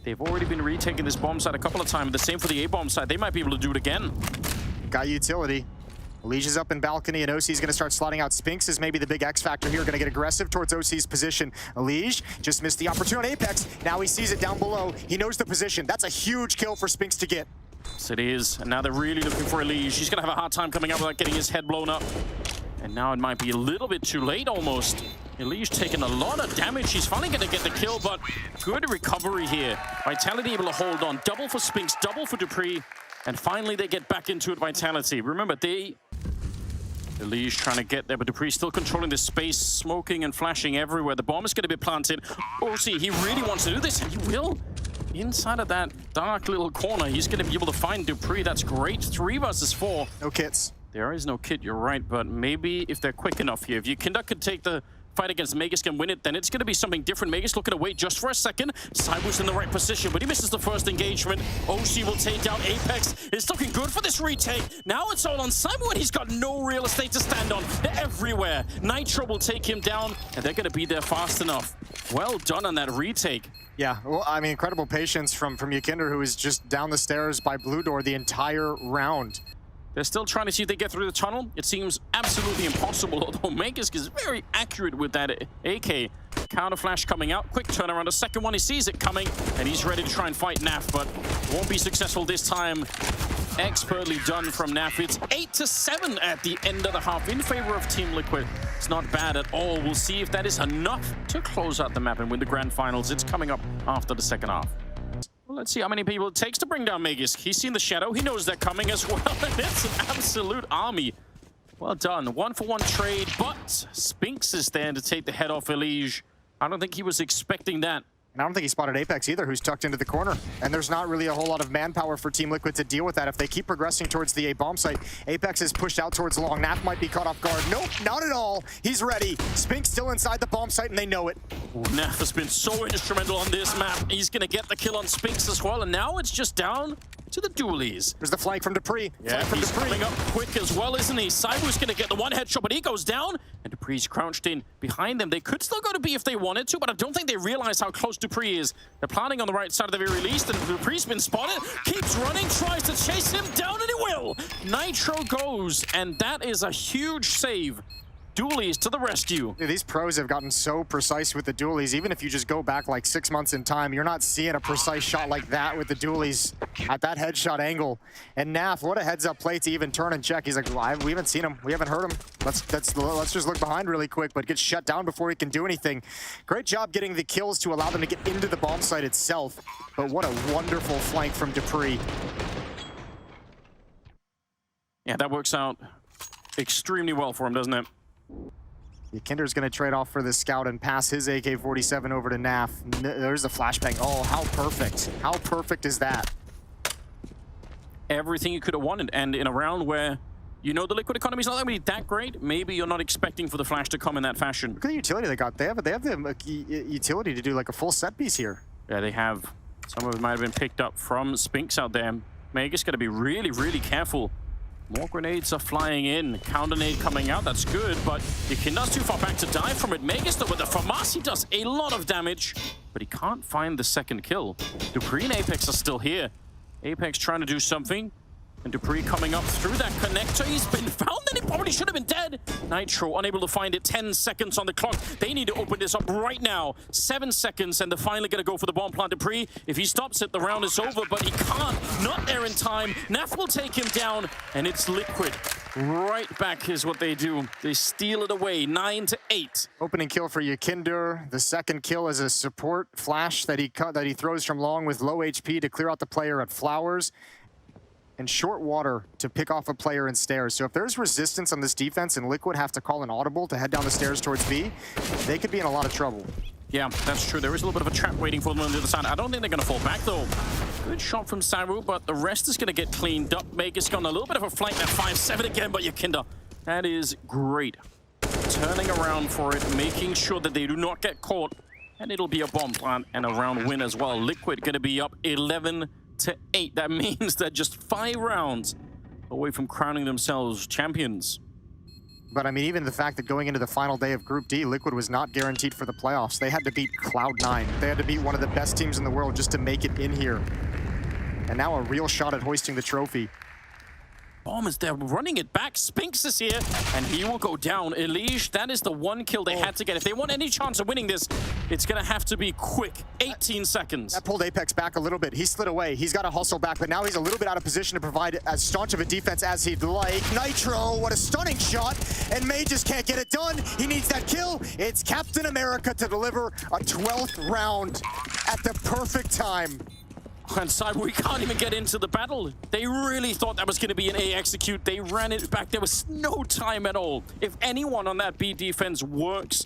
They've already been retaking this bomb site a couple of times. The same for the A-bomb side. They might be able to do it again. Got utility. Elige is up in balcony, and OC's going to start slotting out. Spinks is maybe the big X factor here. Going to get aggressive towards OC's position. Elige just missed the opportunity on Apex. Now he sees it down below. He knows the position. That's a huge kill for Spinks to get. Yes, it is. And now they're really looking for Elige. He's going to have a hard time coming out without getting his head blown up. And now it might be a little bit too late almost. Elige taking a lot of damage. He's finally going to get the kill, but good recovery here. Vitality able to hold on. Double for Spinks, double for dupreeh. And finally they get back into it, Vitality. Remember, Elige trying to get there, but dupreeh still controlling this space, smoking and flashing everywhere. The bomb is going to be planted. OC, he really wants to do this, and he will. Inside of that dark little corner, he's going to be able to find dupreeh. That's great. 3 versus 4. No kits. There is no kit, you're right, but maybe if they're quick enough here, if Yikinder could take the fight against Magus can win it, then it's going to be something different. Magus looking to wait just for a second. Cyber's in the right position, but he misses the first engagement. OC will take down Apex. It's looking good for this retake. Now it's all on Cyber, and he's got no real estate to stand on. They're everywhere. Nitro will take him down, and they're going to be there fast enough. Well done on that retake. Yeah, well, I mean, incredible patience from Yakinder, who is just down the stairs by Blue Door the entire round. They're still trying to see if they get through the tunnel. It seems absolutely impossible, although Magus is very accurate with that AK. Counter flash coming out. Quick turnaround. A second one. He sees it coming, and he's ready to try and fight Naf, but won't be successful this time. Expertly done from Naf. It's 8-7 at the end of the half in favor of Team Liquid. It's not bad at all. We'll see if that is enough to close out the map and win the grand finals. It's coming up after the second half. Well, let's see how many people it takes to bring down Magus. He's seen the shadow. He knows they're coming as well. And it's an absolute army. Well done. 1-for-1 trade, but Spinks is there to take the head off Elige. I don't think he was expecting that. And I don't think he spotted Apex either, who's tucked into the corner. And there's not really a whole lot of manpower for Team Liquid to deal with that. If they keep progressing towards the A bomb site, Apex is pushed out towards long. Naf might be caught off guard. Nope, not at all. He's ready. Spinks still inside the bomb site, and they know it. Naf has been so instrumental on this map. He's going to get the kill on Spinks as well, and now it's just down to the dualies. There's the flank from Dupree. Yeah, he's coming up quick as well, isn't he? Cyber's going to get the one headshot, but he goes down, and Dupree's crouched in behind them. They could still go to B if they wanted to, but I don't think they realize how close Dupree is. They're planning on the right side at the very least, and Dupree's been spotted, keeps running, tries to chase him down, and he will. Nitro goes, and that is a huge save. Dualies to the rescue. These pros have gotten so precise with the dualies. Even if you just go back like 6 months in time, you're not seeing a precise shot like that with the dualies at that headshot angle. And Naf, what a heads-up play to even turn and check. He's like, well, we haven't seen him. We haven't heard him. Let's just look behind really quick, but gets shut down before he can do anything. Great job getting the kills to allow them to get into the bomb site itself. But what a wonderful flank from Dupree. Yeah, that works out extremely well for him, doesn't it? Yakinder's going to trade off for the scout and pass his AK-47 over to Naf. There's the flashbang. Oh, how perfect. How perfect is that? Everything you could have wanted, and in a round where you know the Liquid economy is not going to be that great, maybe you're not expecting for the flash to come in that fashion. Look at the utility they got. They have the utility to do like a full set piece here. Yeah, they have. Some of it might have been picked up from Spinks out there. Magus got to be really, really careful. More grenades are flying in. Counter nade coming out, that's good, but Yakinder's too far back to die from it. Magus, though, with the FAMAS, does a lot of damage, but he can't find the second kill. Dupree and Apex are still here. Apex trying to do something, and Dupree coming up through that connector. He's been found, and he probably should have been dead. Nitro unable to find it. 10 seconds on the clock. They need to open this up right now. 7 seconds, and they're finally going to go for the bomb plant. Dupree, if he stops it, the round is over, but he can't. Not there in time. Naf will take him down, and it's Liquid. Right back is what they do. They steal it away, 9-8. Opening kill for Yakinder. The second kill is a support flash that he throws from long with low HP to clear out the player at Flowers. And short water to pick off a player in stairs. So if there's resistance on this defense and Liquid have to call an audible to head down the stairs towards B, they could be in a lot of trouble. Yeah, that's true. There is a little bit of a trap waiting for them on the other side. I don't think they're going to fall back, though. Good shot from Saru, but the rest is going to get cleaned up. Magus got a little bit of a flank, that 5-7 again, but Yakinder, that is great. Turning around for it, making sure that they do not get caught, and it'll be a bomb plant and a round win as well. Liquid going to be up 11-8. That means they're just 5 rounds away from crowning themselves champions. But I mean, even the fact that going into the final day of Group D, Liquid was not guaranteed for the playoffs. They had to beat Cloud9. They had to beat one of the best teams in the world just to make it in here. And now a real shot at hoisting the trophy. Bomb is there, running it back. Spinks is here, and he will go down. Elige, that is the one kill they had to get. If they want any chance of winning this, it's going to have to be quick. 18 seconds. That pulled Apex back a little bit. He slid away. He's got to hustle back, but now he's a little bit out of position to provide as staunch of a defense as he'd like. Nitro, what a stunning shot, and May just can't get it done. He needs that kill. It's Captain America to deliver a 12th round at the perfect time. And Cyber, we can't even get into the battle. They really thought that was going to be an A execute. They ran it back. There was no time at all. If anyone on that B defense works.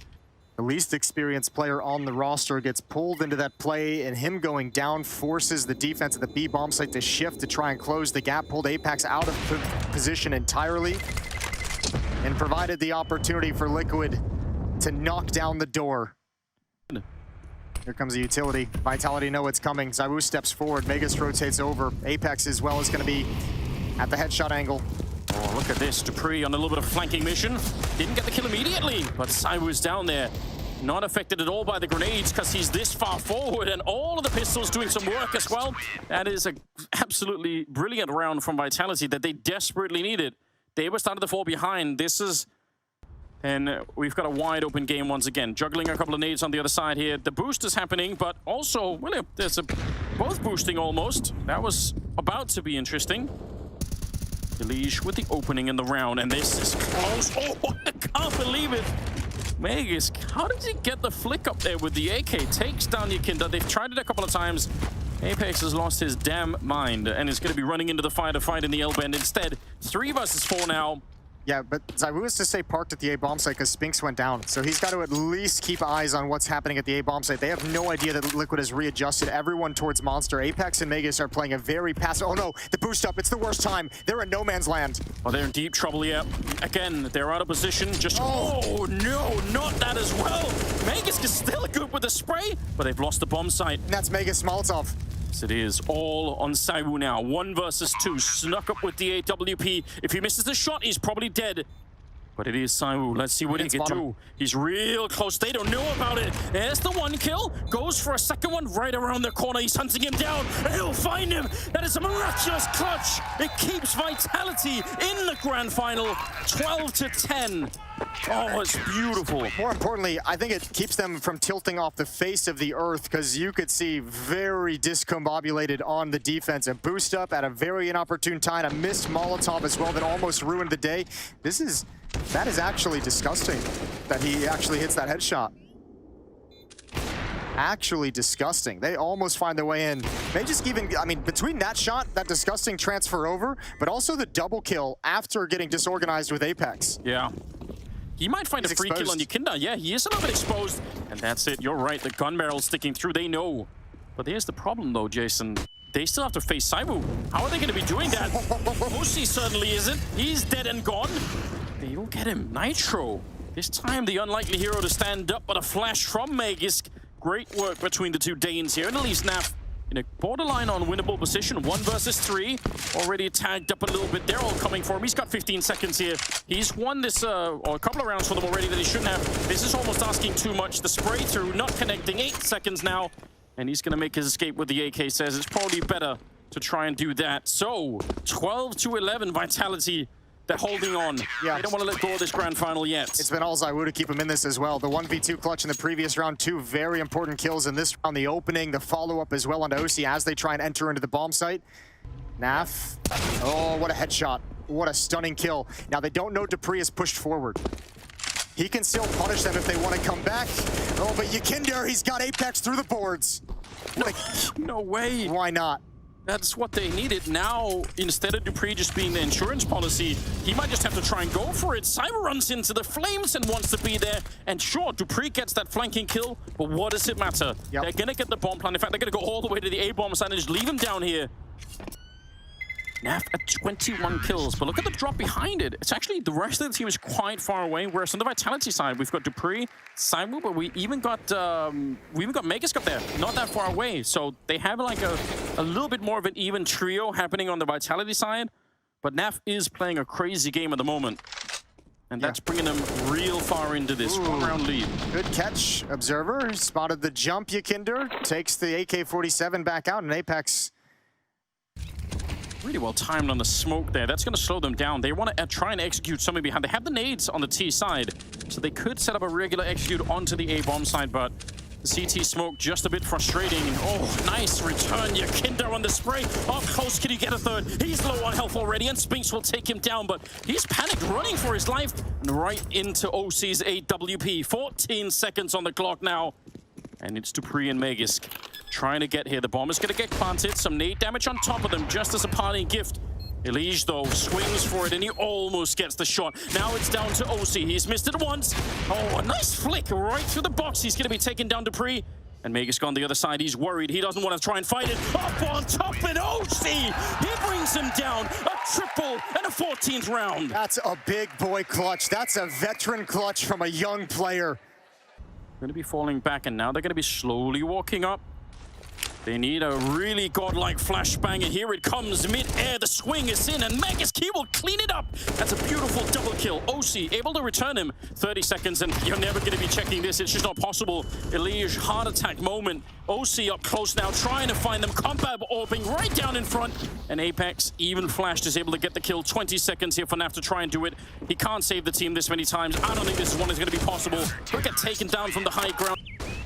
The least experienced player on the roster gets pulled into that play, and him going down forces the defense at the B bomb site to shift to try and close the gap, pulled Apex out of position entirely, and provided the opportunity for Liquid to knock down the door. Here comes the utility. Vitality know it's coming. ZywOo steps forward. Megas rotates over. Apex as well is going to be at the headshot angle. Oh, look at this. dupreeh on a little bit of flanking mission. Didn't get the kill immediately, but ZywOo's down there. Not affected at all by the grenades because he's this far forward, and all of the pistols doing some work as well. That is an absolutely brilliant round from Vitality that they desperately needed. They were starting to fall behind. This is... And we've got a wide open game once again. Juggling a couple of nades on the other side here. The boost is happening, but also, well, there's both boosting almost. That was about to be interesting. Elige with the opening in the round, and this is close. Oh, I can't believe it. Megas, how did he get the flick up there with the AK? Takes down Yakinda. They've tried it a couple of times. Apex has lost his damn mind and is going to be running into the fire to fight in the L-bend. Instead, 3 versus 4 now. Yeah, but ZywOo is to stay parked at the A-bomb site because Spinks went down. So he's got to at least keep eyes on what's happening at the A-bomb site. They have no idea that Liquid has readjusted everyone towards Monster. Apex and Megas are playing a very passive... Oh no, the boost up, it's the worst time. They're in no man's land. Oh, they're in deep trouble, yeah. Again, they're out of position. Just... Oh, no, not that as well. Megas is still good with the spray, but they've lost the bomb site. And that's Megas Molotov. Yes, it is. All on ZywOo now. 1 versus 2. Snuck up with the AWP. If he misses the shot, he's probably dead. But it is ZywOo. Let's see what he can do. He's real close. They don't know about it. There's the 1 kill. Goes for a second one right around the corner. He's hunting him down. And he'll find him. That is a miraculous clutch. It keeps Vitality in the grand final. 12-10. Oh, it's beautiful. More importantly, I think it keeps them from tilting off the face of the earth because you could see very discombobulated on the defense. A boost up at a very inopportune time. A missed Molotov as well that almost ruined the day. That is actually disgusting that he actually hits that headshot. Actually disgusting. They almost find their way in. They just even, I mean, between that shot, that disgusting transfer over, but also the double kill after getting disorganized with Apex. Yeah. He might find a free kill on Yakinda. Yeah, he is a little bit exposed. And that's it. You're right. The gun barrel's sticking through. They know. But here's the problem, though, Jason. They still have to face ZywOo. How are they going to be doing that? MOUZ certainly isn't. He's dead and gone. They will get him. Nitro. This time, the unlikely hero to stand up, but a flash from Megas. Great work between the two Danes here. And at least NaV in a borderline on winnable position. 1 versus 3. Already tagged up a little bit. They're all coming for him. He's got 15 seconds here. He's won this, or a couple of rounds for them already that he shouldn't have. This is almost asking too much. The spray through, not connecting. 8 seconds now. And he's going to make his escape with the AK. Says it's probably better to try and do that. So, 12-11 Vitality. They're holding on. Yeah. They don't want to let go of this grand final yet. It's been all ZywOo to keep him in this as well. The 1v2 clutch in the previous round, 2 very important kills in this round. The opening, the follow-up as well on OC as they try and enter into the bomb site. NaV. Oh, what a headshot. What a stunning kill. Now, they don't know dupreeh is pushed forward. He can still punish them if they want to come back. Oh, but Yakinda, he's got Apex through the boards. No way. Why not? That's what they needed. Now, instead of dupreeh just being the insurance policy, he might just have to try and go for it. ZywOo runs into the flames and wants to be there. And sure, dupreeh gets that flanking kill, but what does it matter? Yep. They're going to get the bomb plan. In fact, they're going to go all the way to the A-bomb side and just leave him down here. NaV at 21 kills, but look at the drop behind it. It's actually, the rest of the team is quite far away, whereas on the Vitality side, we've got dupreeh, ZywOo, but we even got Megas up there, not that far away. So they have like a little bit more of an even trio happening on the Vitality side, but NaV is playing a crazy game at the moment. And that's bringing them real far into this 1-round lead. Good catch, Observer. Spotted the jump, Yakinda. Takes the AK-47 back out, and Apex... Really well timed on the smoke there. That's going to slow them down. They want to try and execute something behind. They have the nades on the T side, so they could set up a regular execute onto the A-bomb side, but the CT smoke just a bit frustrating. Oh, nice return. Yakinda on the spray. How close can you get a third? He's low on health already, and Spinks will take him down, but he's panicked, running for his life, and right into OC's AWP. 14 seconds on the clock now. And it's dupreeh and Megas trying to get here. The bomb is going to get planted. Some nade damage on top of them, just as a parting gift. Elige, though, swings for it, and he almost gets the shot. Now it's down to OC. He's missed it once. Oh, a nice flick right through the box. He's going to be taken down dupreeh. And Magisk on the other side, he's worried. He doesn't want to try and fight it. Up on top, and OC! He brings him down. A triple and a 14th round. That's a big boy clutch. That's a veteran clutch from a young player. Going to be falling back, and now they're going to be slowly walking up. They need a really godlike flashbang, and here it comes mid-air. The swing is in, and Magisk, he will clean it up. That's a beautiful double kill. OC able to return him. 30 seconds, and you're never going to be checking this. It's just not possible. Elige, heart attack moment. OC up close now, trying to find them. Combat orbing right down in front. And Apex, even flashed, is able to get the kill. 20 seconds here for NaV to try and do it. He can't save the team this many times. I don't think this one is going to be possible. He'll get taken down from the high ground.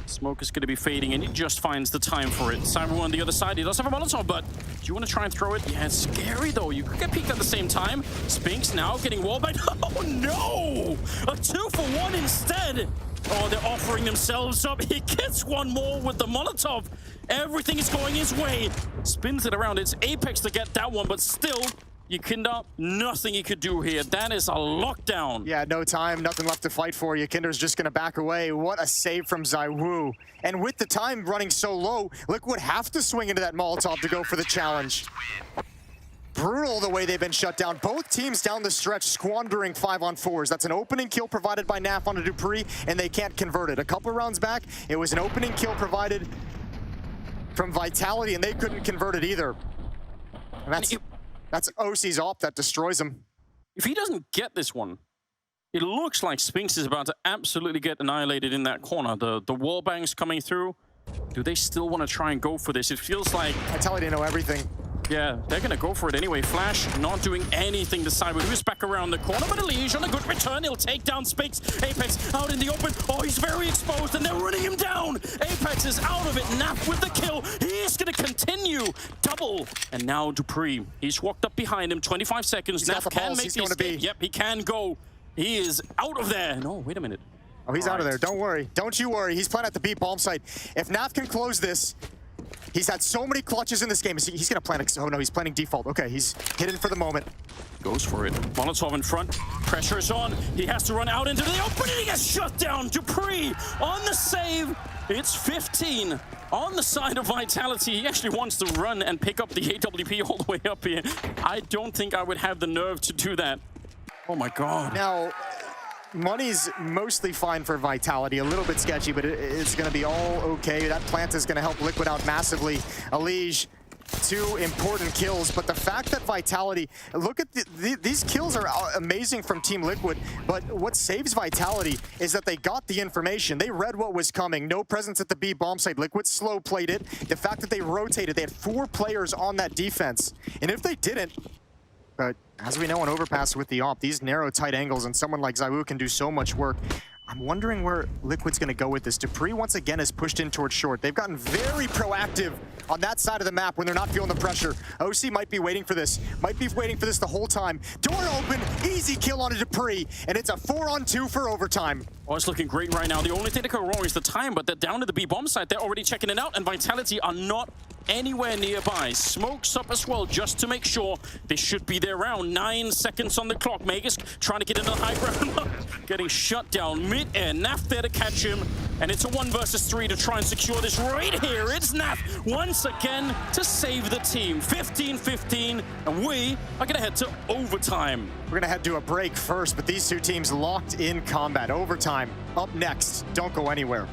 Smoke is going to be fading, and he just finds the time for it. Cyber on the other side, he does have a Molotov, but do you want to try and throw it? Yeah, it's scary, though. You could get peeked at the same time. Spinks now getting wallbanged. Oh, no! A 2-for-1 instead. Oh, they're offering themselves up. He gets one more with the Molotov. Everything is going his way. Spins it around. It's Apex to get that one, but still, Yikinda, nothing he could do here. That is a lockdown. Yeah, no time, nothing left to fight for. Yikinder's just gonna back away. What a save from ZywOo. And with the time running so low, Liquid have to swing into that Molotov to go for the challenge. Brutal the way they've been shut down. Both teams down the stretch squandering 5-on-4s. That's an opening kill provided by NaV on a Dupree, and they can't convert it. A couple rounds back, it was an opening kill provided from Vitality, and they couldn't convert it either. And that's OC's op that destroys him. If he doesn't get this one, it looks like Spinks is about to absolutely get annihilated in that corner. The wall bangs coming through. Do they still want to try and go for this? It feels like Vitality know everything. Yeah, they're going to go for it anyway. Flash not doing anything to side with. Who's back around the corner, but Elige on a good return. He'll take down Spinks. Apex out in the open. Oh, he's very exposed, and they're running him down. Apex is out of it. NaV with the kill. He is going to continue. Double. And now Dupree. He's walked up behind him. 25 seconds. NaV can make the escape. Yep, he can go. He is out of there. No, wait a minute. Oh, he's out of there. Don't worry. Don't you worry. He's playing at the B bomb site. If NaV can close this, he's had so many clutches in this game. He's going to plan... Oh, no, he's planning default. Okay, he's hidden for the moment. Goes for it. Molotov in front. Pressure is on. He has to run out into the open, and he gets shut down. Dupree on the save. It's 15 on the side of Vitality. He actually wants to run and pick up the AWP all the way up here. I don't think I would have the nerve to do that. Oh, my God. Now, money's mostly fine for Vitality. A little bit sketchy, but it's going to be all okay. That plant is going to help Liquid out massively. Elige, 2 important kills, but the fact that Vitality, look at these kills are amazing from Team Liquid, but what saves Vitality is that they got the information. They read what was coming. No presence at the B bomb site. Liquid slow played it. The fact that they rotated, they had 4 players on that defense, and if they didn't, but as we know on Overpass with the op, these narrow, tight angles, and someone like ZywOo can do so much work. I'm wondering where Liquid's going to go with this. Dupree, once again, is pushed in towards short. They've gotten very proactive on that side of the map when they're not feeling the pressure. OC might be waiting for this. Might be waiting for this the whole time. Door open, easy kill on a Dupree, and it's a 4-on-2 for overtime. Oh, it's looking great right now. The only thing that can go wrong is the time, but they're down to the B bomb site. They're already checking it out, and Vitality are not anywhere nearby. Smokes up as well, just to make sure. They should be there around 9 seconds on the clock. Magisk trying to get into the high ground, getting shut down mid-air. NaV there to catch him, and it's a 1 versus 3 to try and secure this right here. It's NaV once again to save the team. 15-15, and we are gonna head to overtime. We're gonna head to a break first, but these 2 teams locked in combat. Overtime up next. Don't go anywhere.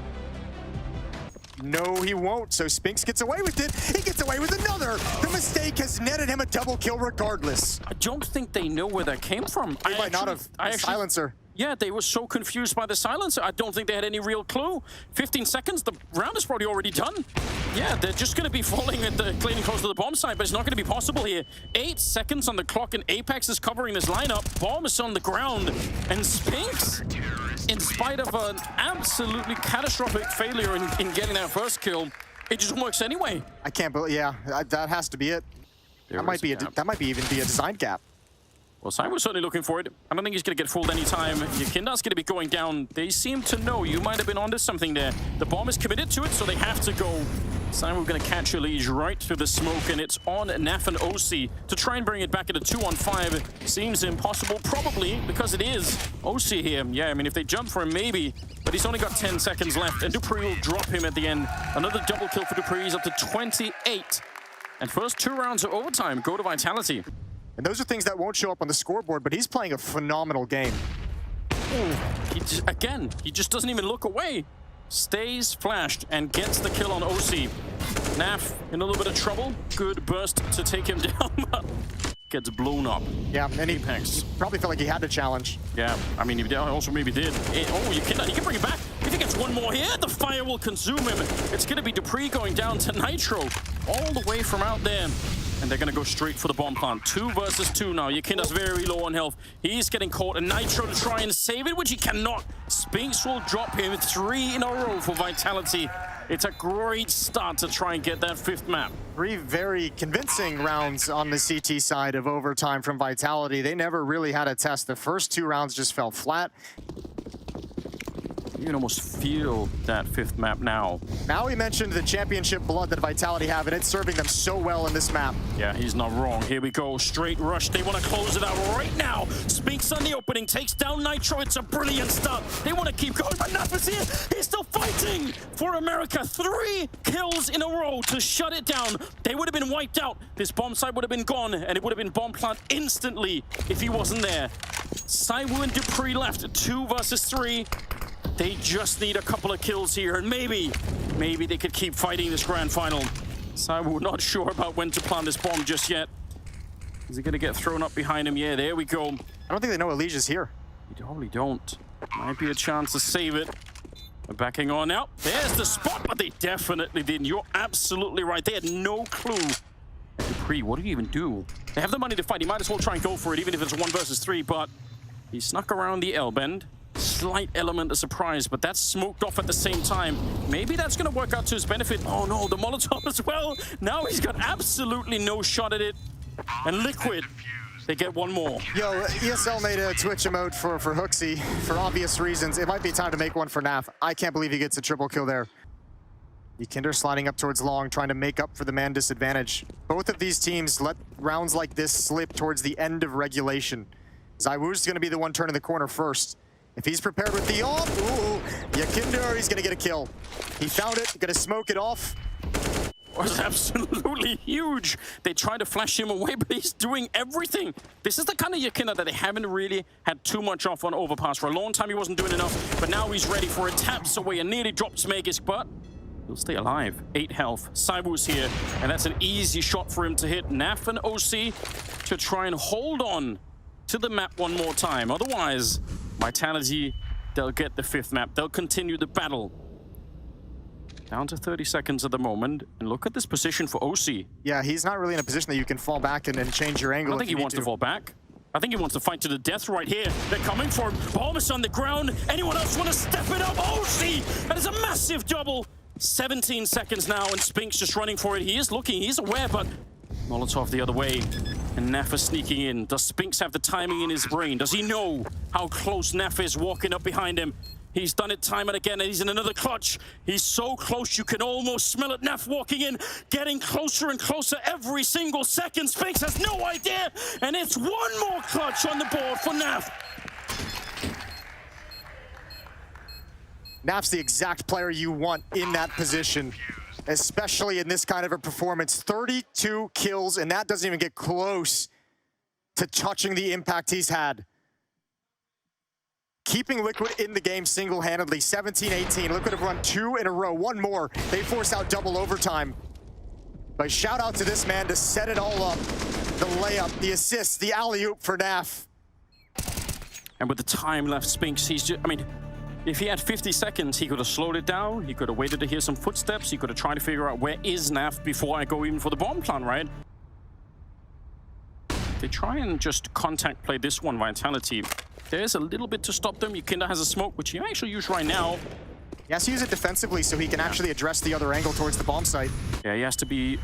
No, he won't. So Spinks gets away with it. He gets away with another. The mistake has netted him a double kill regardless. I don't think they know where that came from. They might not have. Silencer. Yeah, they were so confused by the silencer. I don't think they had any real clue. 15 seconds, the round is probably already done. Yeah, they're just going to be falling at the cleaning close to the bomb site, but it's not going to be possible here. 8 seconds on the clock, and Apex is covering this lineup. Bomb is on the ground, and Spinks, in spite of an absolutely catastrophic failure in getting that first kill, it just works anyway. I can't believe, yeah, that has to be it. That might be even be a design gap. Well, Simon's certainly looking for it. I don't think he's going to get fooled anytime. Yikinda's going to be going down. They seem to know. You might have been onto something there. The bomb is committed to it, so they have to go So we're going to catch a lead right through the smoke, and it's on NaV and OC to try and bring it back into 2-on-5. Seems impossible, probably, because it is OC here. Yeah, I mean, if they jump for him, maybe, but he's only got 10 seconds left, and dupreeh will drop him at the end. Another double kill for dupreeh. He's up to 28. And first 2 rounds of overtime go to Vitality. And those are things that won't show up on the scoreboard, but he's playing a phenomenal game. He just doesn't even look away. Stays flashed and gets the kill on OC. NaV in a little bit of trouble. Good burst to take him down, but gets blown up. Yeah, and he Apex. probably felt like he had to challenge. Yeah, I mean, he also maybe did. He can bring it back. If he gets one more here, the fire will consume him. It's going to be dupreeh going down to Nitro all the way from out there. And they're going to go straight for the bomb plant. 2 versus 2 now. Yakinda's very low on health. He's getting caught. And Nitro to try and save it, which he cannot. Spinks will drop him 3 in a row for Vitality. It's a great start to try and get that 5th map. 3 very convincing rounds on the CT side of overtime from Vitality. They never really had a test. The first 2 rounds just fell flat. You can almost feel that 5th map now. Now we mentioned the championship blood that Vitality have, and it's serving them so well in this map. Yeah, he's not wrong. Here we go. Straight rush. They want to close it out right now. Spinks on the opening. Takes down Nitro. It's a brilliant start. They want to keep going, but NaV is here. He's still fighting for America. 3 kills in a row to shut it down. They would have been wiped out. This bomb site would have been gone, and it would have been bomb plant instantly if he wasn't there. ZywOo and dupreeh left. 2 versus 3. They just need a couple of kills here, and maybe they could keep fighting this grand final. ZywOo not sure about when to plant this bomb just yet. Is he gonna get thrown up behind him? Yeah, there we go. I don't think they know Alicia's here. You probably don't. Might be a chance to save it. They're backing on now. There's the spot, but they definitely didn't. You're absolutely right. They had no clue. dupreeh, what do you even do? They have the money to fight. He might as well try and go for it, even if it's 1 versus 3, but he snuck around the L bend. Slight element of surprise, but that's smoked off at the same time. Maybe that's going to work out to his benefit. Oh no, the Molotov as well. Now he's got absolutely no shot at it. And Liquid, they get 1 more. Yo, ESL made a Twitch emote for Hooksy for obvious reasons. It might be time to make one for NaV. I can't believe he gets a triple kill there. Yakinder sliding up towards long, trying to make up for the man disadvantage. Both of these teams let rounds like this slip towards the end of regulation. ZywOo's going to be the one turning the corner first. If he's prepared with the ult, ooh, Yakinder, he's gonna get a kill. He found it, gonna smoke it off. Was absolutely huge. They tried to flash him away, but he's doing everything. This is the kind of Yakinder that they haven't really had too much off on Overpass. For a long time, he wasn't doing enough, but now he's ready for it. Taps away and nearly drops Magisk, but he'll stay alive. 8 health. ZywOo's here, and that's an easy shot for him to hit. NaV and OC to try and hold on to the map 1 more time. Otherwise, Vitality, they'll get the 5th map. They'll continue the battle. Down to 30 seconds at the moment. And look at this position for OC. Yeah, he's not really in a position that you can fall back and change your angle. I don't think he wants to fall back. I think he wants to fight to the death right here. They're coming for him. Bomb is on the ground. Anyone else want to step it up? OC! That is a massive double. 17 seconds now, and Spinks just running for it. He is looking, he's aware, but Molotov the other way. And NaV is sneaking in. Does Spinks have the timing in his brain? Does he know how close NaV is walking up behind him? He's done it time and again, and he's in another clutch. He's so close, you can almost smell it. NaV walking in, getting closer and closer every single second. Spinks has no idea, and it's 1 more clutch on the board for NaV. NaV's the exact player you want in that position, especially in this kind of a performance. 32 kills, and that doesn't even get close to touching the impact he's had. Keeping Liquid in the game single-handedly, 17-18. Liquid have run 2 in a row, 1 more. They force out double overtime. But shout out to this man to set it all up. The layup, the assist, the alley-oop for NaV. And with the time left, Spinks, he's just, I mean, if he had 50 seconds, he could have slowed it down. He could have waited to hear some footsteps. He could have tried to figure out where is NaV before I go even for the bomb plant, right? They try and just contact play this one, Vitality. There's a little bit to stop them. Yakinder has a smoke, which he actually use right now. He has to use it defensively so he can actually address the other angle towards the bomb site. Yeah, he has to be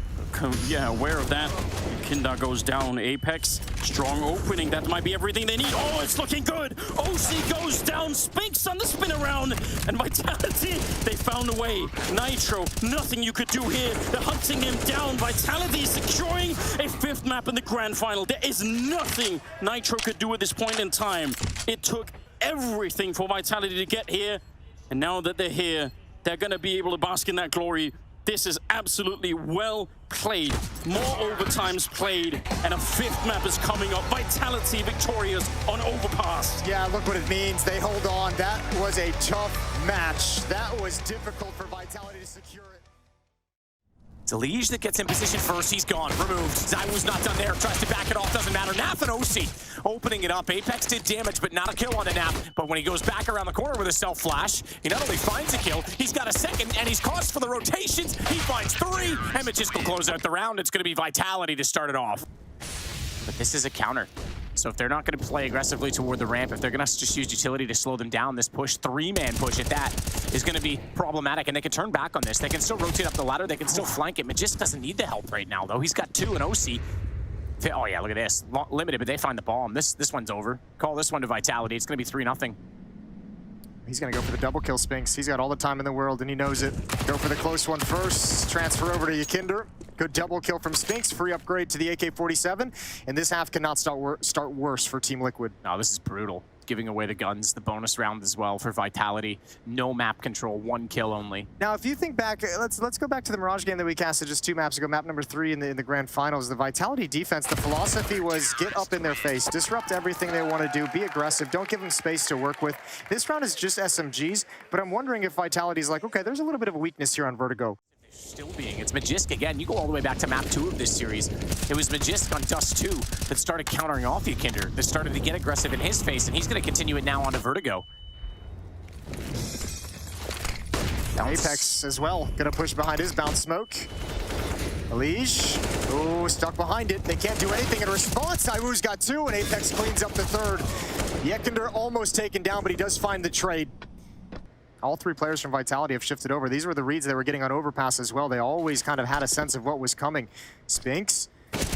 yeah, aware of that. Kinder goes down. Apex, strong opening. That might be everything they need. Oh, it's looking good. OC goes down. Spinks on the spin around. And Vitality, they found a way. Nitro, nothing you could do here. They're hunting him down. Vitality is securing a 5th map in the grand final. There is nothing Nitro could do at this point in time. It took everything for Vitality to get here. And now that they're here, they're going to be able to bask in that glory. This is absolutely well played. More overtimes played, and a 5th map is coming up. Vitality victorious on Overpass. Yeah, look what it means. They hold on. That was a tough match. That was difficult for Vitality to secure it. It's Elige that gets in position first. He's gone, removed. ZywOo's not done there. Tries to back it off. Doesn't matter. Naf and OC opening it up. Apex did damage, but not a kill on the Naf. But when he goes back around the corner with a self-flash, he not only finds a kill, he's got a second, and he's caused for the rotations. He finds 3, and Magisk will close out the round. It's going to be Vitality to start it off. But this is a counter. So if they're not going to play aggressively toward the ramp, if they're going to just use utility to slow them down, this push, 3-man push at that, is going to be problematic. And they can turn back on this. They can still rotate up the ladder. They can still flank it. Magisk doesn't need the help right now, though. He's got 2 and OC. Oh, yeah, look at this. Limited, but they find the bomb. This one's over. Call this one to Vitality. It's going to be 3-0. He's going to go for the double kill, Spinks. He's got all the time in the world, and he knows it. Go for the close one first. Transfer over to Yakinder. Good double kill from Spinks. Free upgrade to the AK-47. And this half cannot start worse for Team Liquid. No, this is brutal. Giving away the guns, the bonus round as well for Vitality. No map control, 1 kill only. Now, if you think back, let's go back to the Mirage game that we casted just 2 maps ago, map number 3 in the grand finals. The Vitality defense, the philosophy was get up in their face, disrupt everything they want to do, be aggressive, don't give them space to work with. This round is just SMGs, but I'm wondering if Vitality's like, okay, there's a little bit of a weakness here on Vertigo. Still being. It's Magisk again. You go all the way back to map 2 of this series. It was Magisk on Dust 2 that started countering off Yakinder, that started to get aggressive in his face, and he's going to continue it now onto Vertigo. Apex as well, gonna push behind his bounce smoke. Elige, oh, stuck behind it. They can't do anything in response. ZywOo's got 2, and Apex cleans up the 3rd. Yakinder almost taken down, but he does find the trade. All 3 players from Vitality have shifted over. These were the reads they were getting on Overpass as well. They always kind of had a sense of what was coming. Spinks,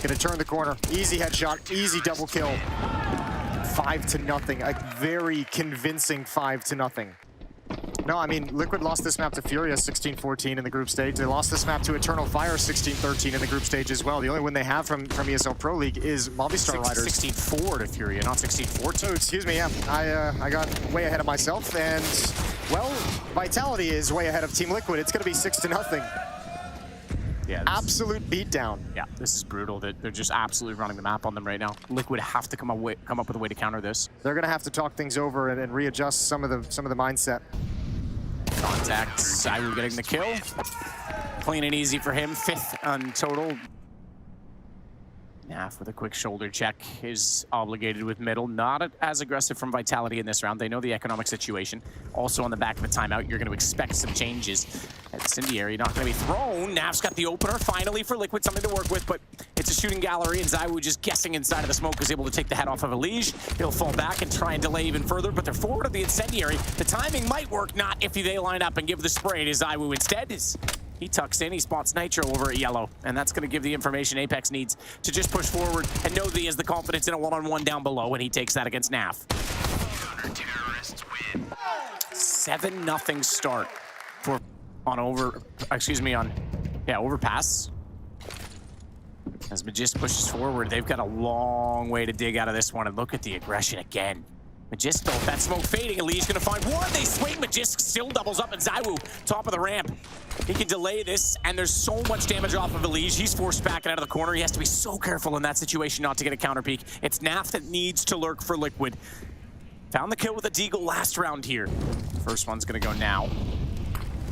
gonna turn the corner. Easy headshot, easy double kill. 5-0, a very convincing 5-0. No, I mean, Liquid lost this map to FURIA 16-14 in the group stage. They lost this map to Eternal Fire 16-13 in the group stage as well. The only win they have from ESL Pro League is Movistar Riders. 16-4 to FURIA, not 16-14. Oh, excuse me, yeah. I got way ahead of myself, and, well, Vitality is way ahead of Team Liquid. It's going to be 6-0. Yeah, absolute beatdown. Yeah, this is brutal. They're just absolutely running the map on them right now. Liquid have to come up with a way to counter this. They're going to have to talk things over and readjust some of the mindset. Contact, ZywOo getting the kill. Clean and easy for him, 5th on total. Naf with a quick shoulder check is obligated with middle. Not as aggressive from Vitality in this round. They know the economic situation. Also on the back of a timeout, you're going to expect some changes. Incendiary not going to be thrown. Naf's got the opener finally for Liquid, something to work with, but it's a shooting gallery, and ZywOo just guessing inside of the smoke is able to take the head off of Elige. He'll fall back and try and delay even further, but they're forward of the Incendiary. The timing might work, not if they line up and give the spray to ZywOo instead. He tucks in, he spots Nitro over at yellow, and that's going to give the information Apex needs to just push forward and know that he has the confidence in a one-on-one down below, and he takes that against Naf. 7-0 start for Overpass. As Magisk pushes forward, they've got a long way to dig out of this one, and look at the aggression again. Magisk, though, that smoke fading, Elige's gonna find one. They swing, Magisk still doubles up, and ZywOo, top of the ramp. He can delay this, and there's so much damage off of Elige. He's forced back out of the corner. He has to be so careful in that situation not to get a counter peek. It's Naf that needs to lurk for Liquid. Found the kill with a deagle last round here. First one's gonna go now.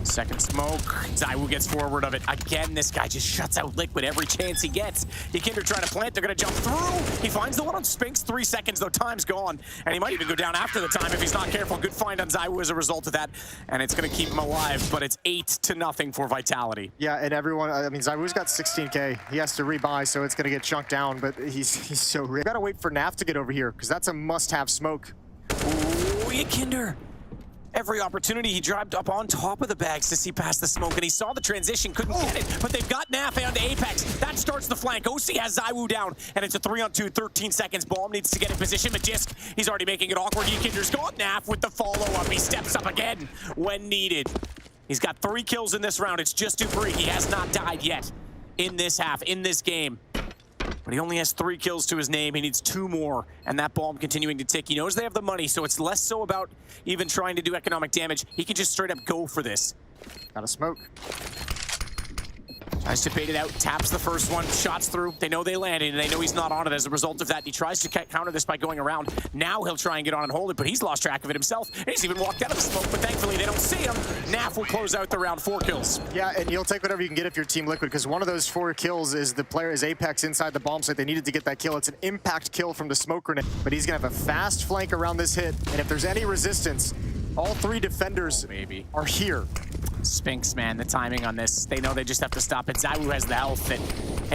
Second smoke, ZywOo gets forward of it. Again, this guy just shuts out Liquid every chance he gets. Yakinder trying to plant, they're gonna jump through. He finds the one on Spinks, 3 seconds, though time's gone. And he might even go down after the time if he's not careful. Good find on ZywOo as a result of that. And it's gonna keep him alive, but it's 8-0 for Vitality. Yeah, and everyone, I mean, ZywOo's got 16K. He has to rebuy, so it's gonna get chunked down, but he's so real. Gotta wait for Naf to get over here, because that's a must-have smoke. Ooh, Yakinder. every opportunity. He dropped up on top of the bags to see past the smoke, and he saw the transition, couldn't get it, but they've got NaVi onto Apex. That starts the flank. OC has ZywOo down, and it's a 3-on-2, 13 seconds. Bomb needs to get in position. Magisk, he's already making it awkward. Kinder's got Naf with the follow-up. He steps up again when needed. He's got 3 kills in this round. It's just dupreeh. He has not died yet in this half, in this game. But he only has 3 kills to his name. He needs 2 more, and that bomb continuing to tick. He knows they have the money, so it's less so about even trying to do economic damage. He can just straight up go for this. Got a smoke. Tries to bait it out, taps the first one, shots through. They know they landed, and they know he's not on it as a result of that. He tries to counter this by going around. Now he'll try and get on and hold it, but he's lost track of it himself. And he's even walked out of the smoke, but thankfully they don't see him. Naf will close out the round, 4 kills. Yeah, and you'll take whatever you can get if you're Team Liquid, because one of those 4 kills is the player is Apex inside the bomb site. They needed to get that kill. It's an impact kill from the smoke grenade, but he's gonna have a fast flank around this hit, and if there's any resistance, all 3 defenders are here. Spinx, man, the timing on this. They know they just have to stop it. ZywOo has the health that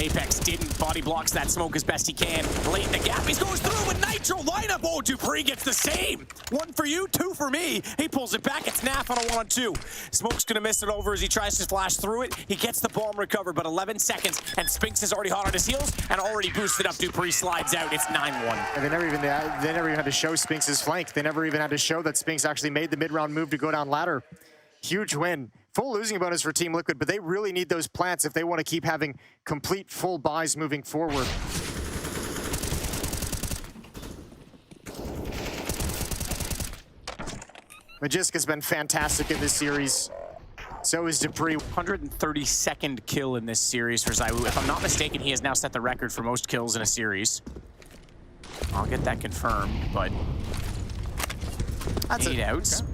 Apex didn't. Body blocks that smoke as best he can. Late in the gap, he goes through with Nitro lineup. Oh, dupreeh gets the same. 1 for you, 2 for me. He pulls it back. It's Naf on a 1-on-2. Smoke's gonna miss it over as he tries to flash through it. He gets the bomb recovered, but 11 seconds, and Spinx is already hot on his heels and already boosted up. dupreeh slides out. It's 9-1. And they never even had to show Spinx's flank. They never even had to show that Spinx actually made the mid-round move to go down ladder. Huge win. Full losing bonus for Team Liquid, but they really need those plants if they want to keep having complete full buys moving forward. Magisk has been fantastic in this series. So is dupreeh. 132nd kill in this series for ZywOo. If I'm not mistaken, he has now set the record for most kills in a series. I'll get that confirmed, but That's 8 outs. Okay.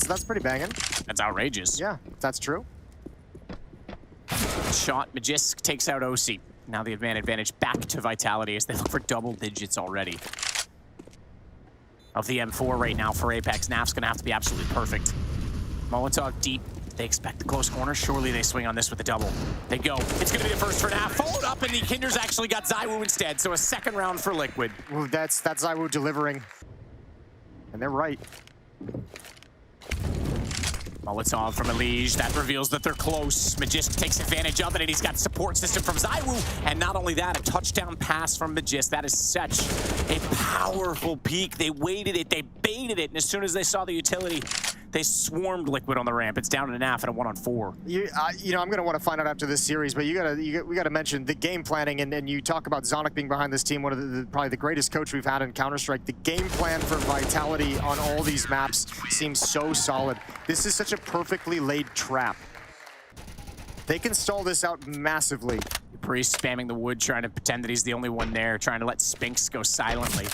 That's pretty banging. That's outrageous. Yeah, that's true. Shot, Magisk takes out OC. Now the advantage back to Vitality as they look for double digits already. Of the M4 right now for Apex. Naf's gonna have to be absolutely perfect. Molotov deep. They expect the close corner. Surely they swing on this with a double. They go. It's gonna be the first for Naf. Followed up, and the Kinder's actually got ZywOo instead. So a 2nd round for Liquid. Well, that's ZywOo delivering. And they're right. Molotov from Elige, that reveals that they're close. Magisk takes advantage of it, and he's got support system from ZywOo. And not only that, a touchdown pass from Magisk. That is such a powerful peek. They waited it, they baited it, and as soon as they saw the utility, they swarmed Liquid on the ramp. It's down to Naf at a 1-on-4. You know, I'm going to want to find out after this series, but we got to mention the game planning, and you talk about Zonic being behind this team, one of probably the greatest coach we've had in Counter-Strike. The game plan for Vitality on all these maps seems so solid. This is such a perfectly laid trap. They can stall this out massively. dupreeh spamming the wood, trying to pretend that he's the only one there, trying to let Spinx go silently.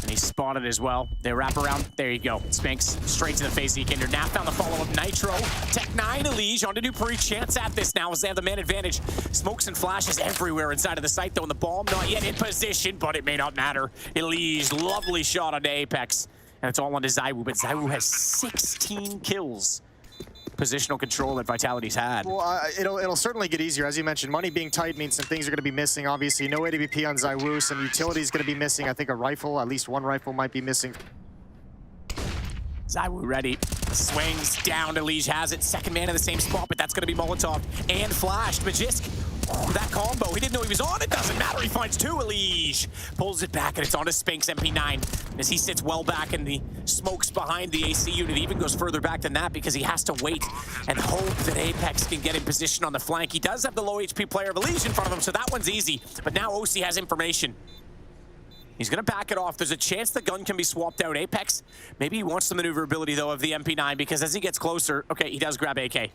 And he's spotted as well. They wrap around. There you go. Spinx straight to the FaZe Kinder. Naf found the follow-up. Nitro. Tech 9 Elige onto dupreeh. Chance at this now as they have the man advantage. Smokes and flashes everywhere inside of the site, though, and the bomb not yet in position, but it may not matter. Elige, lovely shot onto Apex. And it's all onto ZywOo, but ZywOo has 16 kills. Positional control that Vitality's had. Well, it'll certainly get easier. As you mentioned, money being tight means some things are going to be missing. Obviously, no AWP on ZywOo. Some utilities going to be missing. I think a rifle, at least 1 rifle might be missing. ZywOo ready. Swings down. Elige has it. 2nd man in the same spot, but that's going to be Molotov and flashed. Magisk. Oh, that combo. He didn't know he was on. It doesn't matter. He finds 2. Elige pulls it back, and it's onto Spinx MP9 as he sits well back in the smokes behind the AC unit. He even goes further back than that because he has to wait and hope that Apex can get in position on the flank. He does have the low HP player of Elige in front of him, so that one's easy. But now OC has information. He's going to back it off. There's a chance the gun can be swapped out. Apex, maybe he wants the maneuverability, though, of the MP9 because as he gets closer, okay, he does grab AK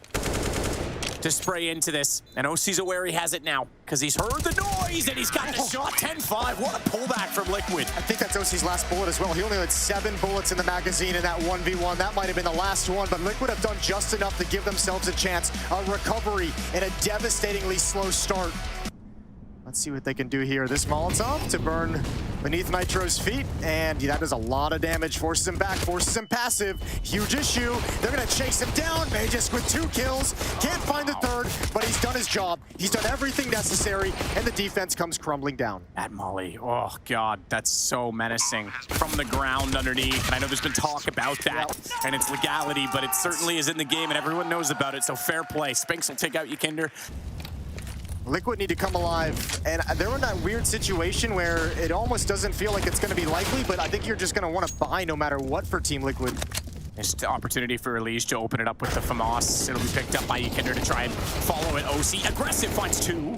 to spray into this. And OC's aware he has it now because he's heard the noise and he's got the shot. 10-5. What a pullback from Liquid. I think that's OC's last bullet as well. He only had 7 bullets in the magazine in that 1v1. That might have been the last one, but Liquid have done just enough to give themselves a chance. A recovery in a devastatingly slow start. Let's see what they can do here. This Molotov to burn beneath Nitro's feet, and that does a lot of damage. Forces him back, forces him passive. Huge issue. They're gonna chase him down. Magisk with 2 kills. Can't find the third, but he's done his job. He's done everything necessary, and the defense comes crumbling down. That Molly, oh God, that's so menacing. From the ground underneath, and I know there's been talk about that, and its legality, but it certainly is in the game, and everyone knows about it, so fair play. Spinks will take out Ykinder. Liquid need to come alive, and they're in that weird situation where it almost doesn't feel like it's going to be likely, but I think you're just going to want to buy no matter what for Team Liquid. There's the opportunity for Elise to open it up with the FAMAS. It'll be picked up by Ykinder to try and follow it. OC aggressive, finds 2.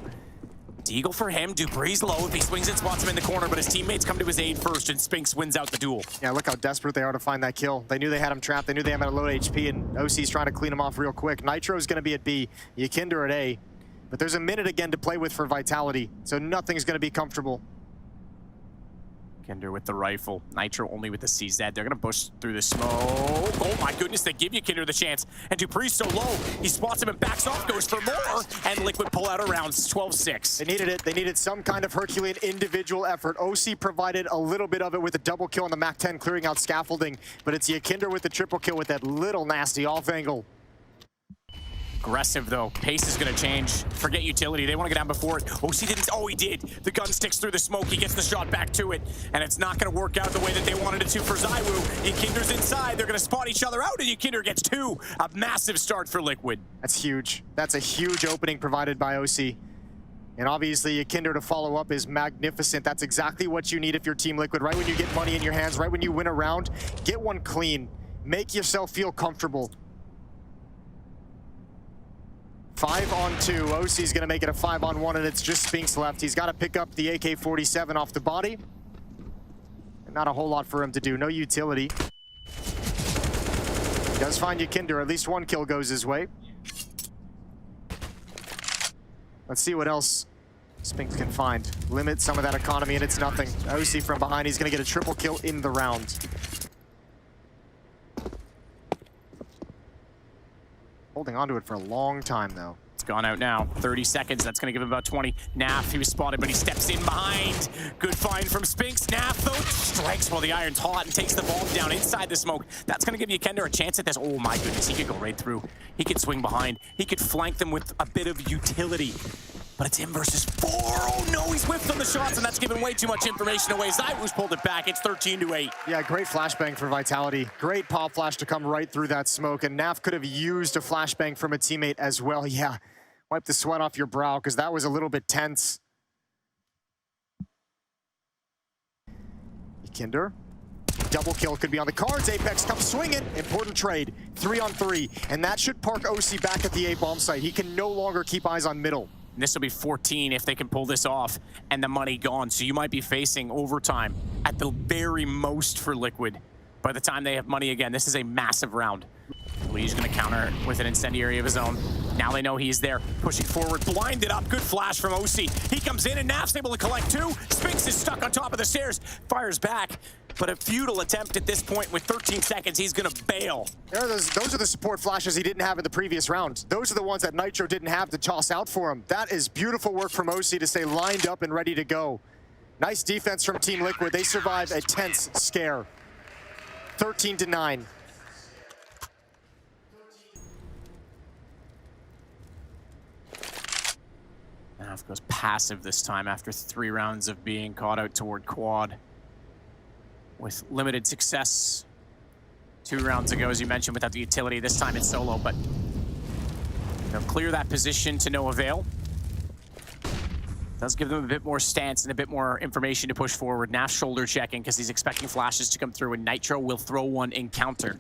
Deagle for him, Dupree's low. If he swings it, spots him in the corner, but his teammates come to his aid first, and Spinks wins out the duel. Yeah, look how desperate they are to find that kill. They knew they had him trapped. They knew they had him at a low HP, and OC's trying to clean him off real quick. Nitro's going to be at B, Ykinder at A. But there's a minute again to play with for Vitality, so nothing's going to be comfortable. Ykinder with the rifle. Nitro only with the CZ. They're going to push through the smoke. Oh my goodness, they give Ykinder the chance. And Dupree's so low, he spots him and backs off, goes for more. And Liquid pull out a round, 12-6. They needed it. They needed some kind of Herculean individual effort. OC provided a little bit of it with a double kill on the MAC-10, clearing out scaffolding. But it's Ykinder with the triple kill with that little nasty off angle. Aggressive though. Pace is going to change. Forget utility. They want to get down before it. OC didn't. Oh, he did. The gun sticks through the smoke. He gets the shot back to it. And it's not going to work out the way that they wanted it to for ZywOo. Ykinder's inside. They're going to spot each other out, and Ykinder gets 2. A massive start for Liquid. That's huge. That's a huge opening provided by OC. And obviously, Ykinder to follow up is magnificent. That's exactly what you need if you're Team Liquid. Right when you get money in your hands, right when you win a round, get one clean. Make yourself feel comfortable. 5-on-2. OC's gonna make it a 5-on-1, and it's just Spinks left. He's got to pick up the AK-47 off the body. And not a whole lot for him to do. No utility. He does find Ykinder. At least 1 kill goes his way. Let's see what else Spinks can find. Limit some of that economy, and it's nothing. OC from behind. He's gonna get a triple kill in the round. Holding onto it for a long time, though. It's gone out now. 30 seconds. That's going to give him about 20. Naf, he was spotted, but he steps in behind. Good find from Spinks. Naf, though, strikes while the iron's hot and takes the bomb down inside the smoke. That's going to give Ykinder a chance at this. Oh, my goodness. He could go right through. He could swing behind. He could flank them with a bit of utility. But it's him versus 4. Oh, no, he's whiffed on the shots, and that's giving way too much information away. ZywOo's pulled it back. It's 13-8. Yeah, great flashbang for Vitality. Great pop flash to come right through that smoke, and Naf could have used a flashbang from a teammate as well. Yeah, wipe the sweat off your brow, because that was a little bit tense. Ykinder. Double kill could be on the cards. Apex comes swinging. Important trade. 3-on-3. And that should park OC back at the A-bomb site. He can no longer keep eyes on middle. This will be 14 if they can pull this off, and the money gone. So you might be facing overtime at the very most for Liquid. By the time they have money again, this is a massive round. Lee's going to counter with an incendiary of his own. Now they know he's there, pushing forward, blinded up. Good flash from OC. He comes in, and Naf's able to collect 2. Spinks is stuck on top of the stairs, fires back. But a futile attempt at this point with 13 seconds. He's going to bail. Those are the support flashes he didn't have in the previous round. Those are the ones that Nitro didn't have to toss out for him. That is beautiful work from OC to stay lined up and ready to go. Nice defense from Team Liquid. They survived a tense scare. 13-9. Naf goes passive this time after 3 rounds of being caught out toward quad. With limited success 2 rounds ago, as you mentioned, without the utility. This time it's solo, but they'll clear that position to no avail. Does give them a bit more stance and a bit more information to push forward. Naf shoulder checking because he's expecting flashes to come through, and Nitro will throw one in counter.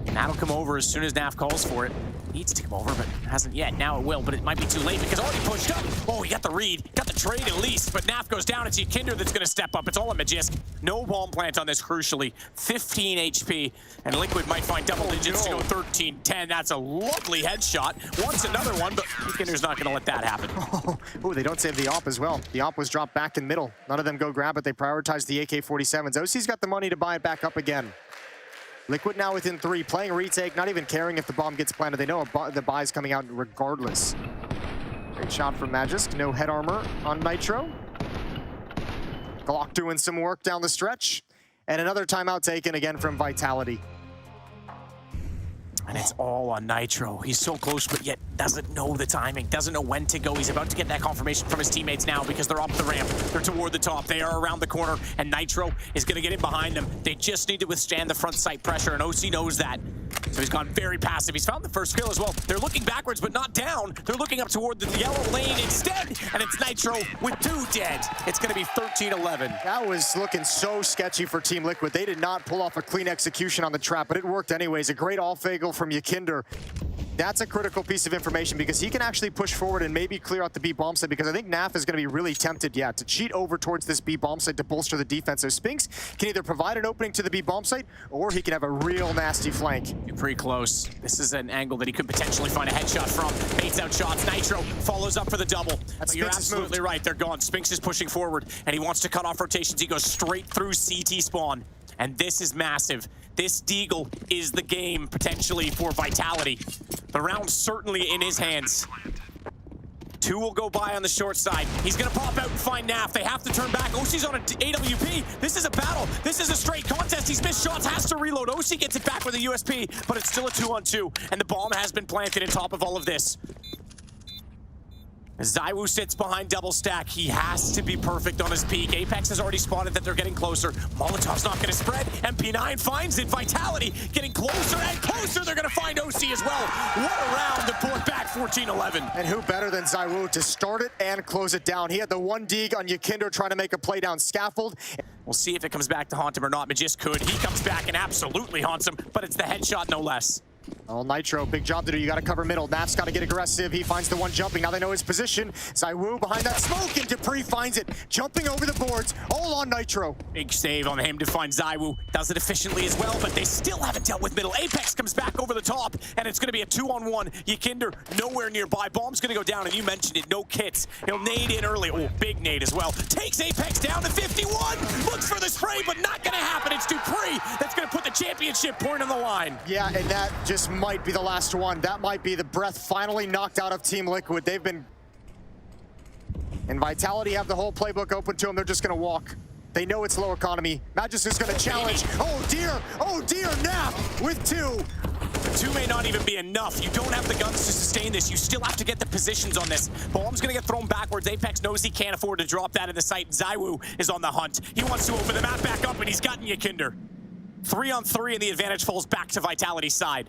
And that'll come over as soon as Naf calls for it. Needs to come over, but hasn't yet. Now it will, but it might be too late because already pushed up. Oh, he got the read, got the trade at least, but Naf goes down. It's Ykinder that's going to step up. It's all a Magisk. No bomb plant on this, crucially. 15 HP, and Liquid might find double digits to go 13-10. That's a lovely headshot. Wants another one, but Ykinder's not going to let that happen. Oh, they don't save the op as well. The op was dropped back in middle. None of them go grab it. They prioritize the AK-47s. OC's got the money to buy it back up again. Liquid now within 3, playing retake, not even caring if the bomb gets planted. They know the buy's coming out regardless. Very Good shot from Magisk. No head armor on Nitro. Glock doing some work down the stretch. And another timeout taken again from Vitality. And it's all on Nitro. He's so close, but yet doesn't know the timing, doesn't know when to go. He's about to get that confirmation from his teammates now because they're up the ramp. They're toward the top. They are around the corner, and Nitro is going to get in behind them. They just need to withstand the front sight pressure, and OC knows that. So he's gone very passive. He's found the first kill as well. They're looking backwards, but not down. They're looking up toward the yellow lane instead, and it's Nitro with 2 dead. It's going to be 13-11. That was looking so sketchy for Team Liquid. They did not pull off a clean execution on the trap, but it worked anyways. A great all-fagel from Yakinder. That's a critical piece of information because he can actually push forward and maybe clear out the B bomb site, because I think NaV is going to be really tempted, to cheat over towards this B bomb site to bolster the defense. So Spinks can either provide an opening to the B bomb site, or he can have a real nasty flank. You're pretty close. This is an angle that he could potentially find a headshot from. Baits out shots. Nitro follows up for the double. But you're absolutely right. They're gone. Spinks is pushing forward, and he wants to cut off rotations. He goes straight through CT spawn. And this is massive. This Deagle is the game, potentially, for Vitality. The round's certainly in his hands. 2 will go by on the short side. He's gonna pop out and find NaV. They have to turn back. OC's on an AWP. This is a battle. This is a straight contest. He's missed shots, has to reload. OC gets it back with a USP, but it's still a 2-on-2. And the bomb has been planted on top of all of this. ZywOo sits behind double stack. He has to be perfect on his peak. Apex has already spotted that they're getting closer. Molotov's not going to spread. MP9 finds it. Vitality getting closer and closer. They're going to find OC as well. What a round to pull it back 14-11. And who better than ZywOo to start it and close it down? He had the 1 dig on Yakinder trying to make a play down scaffold. We'll see if it comes back to haunt him or not. Magisk could. He comes back and absolutely haunts him, but it's the headshot no less. Oh, Nitro, big job to do. You got to cover middle. NaV's got to get aggressive. He finds the one jumping. Now they know his position. ZywOo behind that smoke, and Dupree finds it. Jumping over the boards, all on Nitro. Big save on him to find ZywOo. Does it efficiently as well, but they still haven't dealt with middle. Apex comes back over the top, and it's going to be a 2-on-1. Yakinder nowhere nearby. Bomb's going to go down, and you mentioned it. No kits. He'll nade in early. Oh, big nade as well. Takes Apex down to 51. Looks for the spray, but not going to happen. It's Dupree that's going to put the championship point on the line. Yeah, and that just might be the last one. That might be the breath finally knocked out of Team Liquid. They've been... And Vitality have the whole playbook open to them. They're just going to walk. They know it's low economy. Magisk is going to challenge. Oh dear, NaV with 2. 2 may not even be enough. You don't have the guns to sustain this. You still have to get the positions on this. Bomb's gonna get thrown backwards. Apex knows he can't afford to drop that in the site. ZywOo is on the hunt. He wants to open the map back up, and he's gotten Yakinder. 3-on-3, and the advantage falls back to Vitality's side.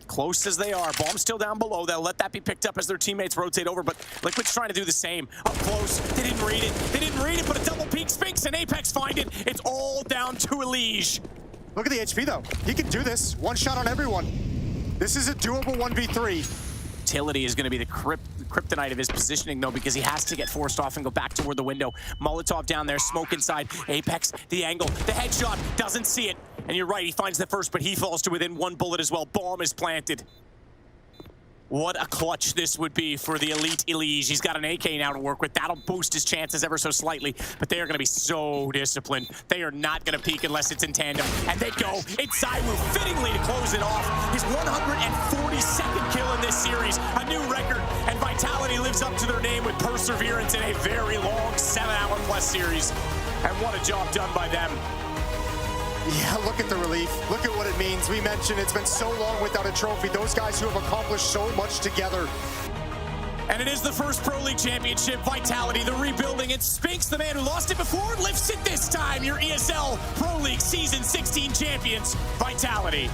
Close as they are, Bomb's still down below. They'll let that be picked up as their teammates rotate over, but Liquid's trying to do the same. Up close, they didn't read it, but a double peek. Spinks and Apex find it. It's all down to Elige. Look at the HP though. He can do this. 1 shot on everyone. This is a doable 1v3. Utility is going to be the kryptonite of his positioning, though, because he has to get forced off and go back toward the window. Molotov down there, smoke inside. Apex, the angle, the headshot, doesn't see it. And you're right, he finds the first, but he falls to within 1 bullet as well. Bomb is planted. What a clutch this would be for the elite Elige. He's got an AK now to work with. That'll boost his chances ever so slightly, but they are going to be so disciplined. They are not going to peek unless it's in tandem. And they go. It's ZywOo fittingly to close it off. His 142nd kill in this series. A new record. And Vitality lives up to their name with perseverance in a very long 7-hour-plus series. And what a job done by them. Yeah, look at the relief. Look at what it means. We mentioned it's been so long without a trophy. Those guys who have accomplished so much together. And it is the first Pro League Championship. Vitality, the rebuilding. It's Spinks, the man who lost it before, lifts it this time. Your ESL Pro League Season 16 champions, Vitality.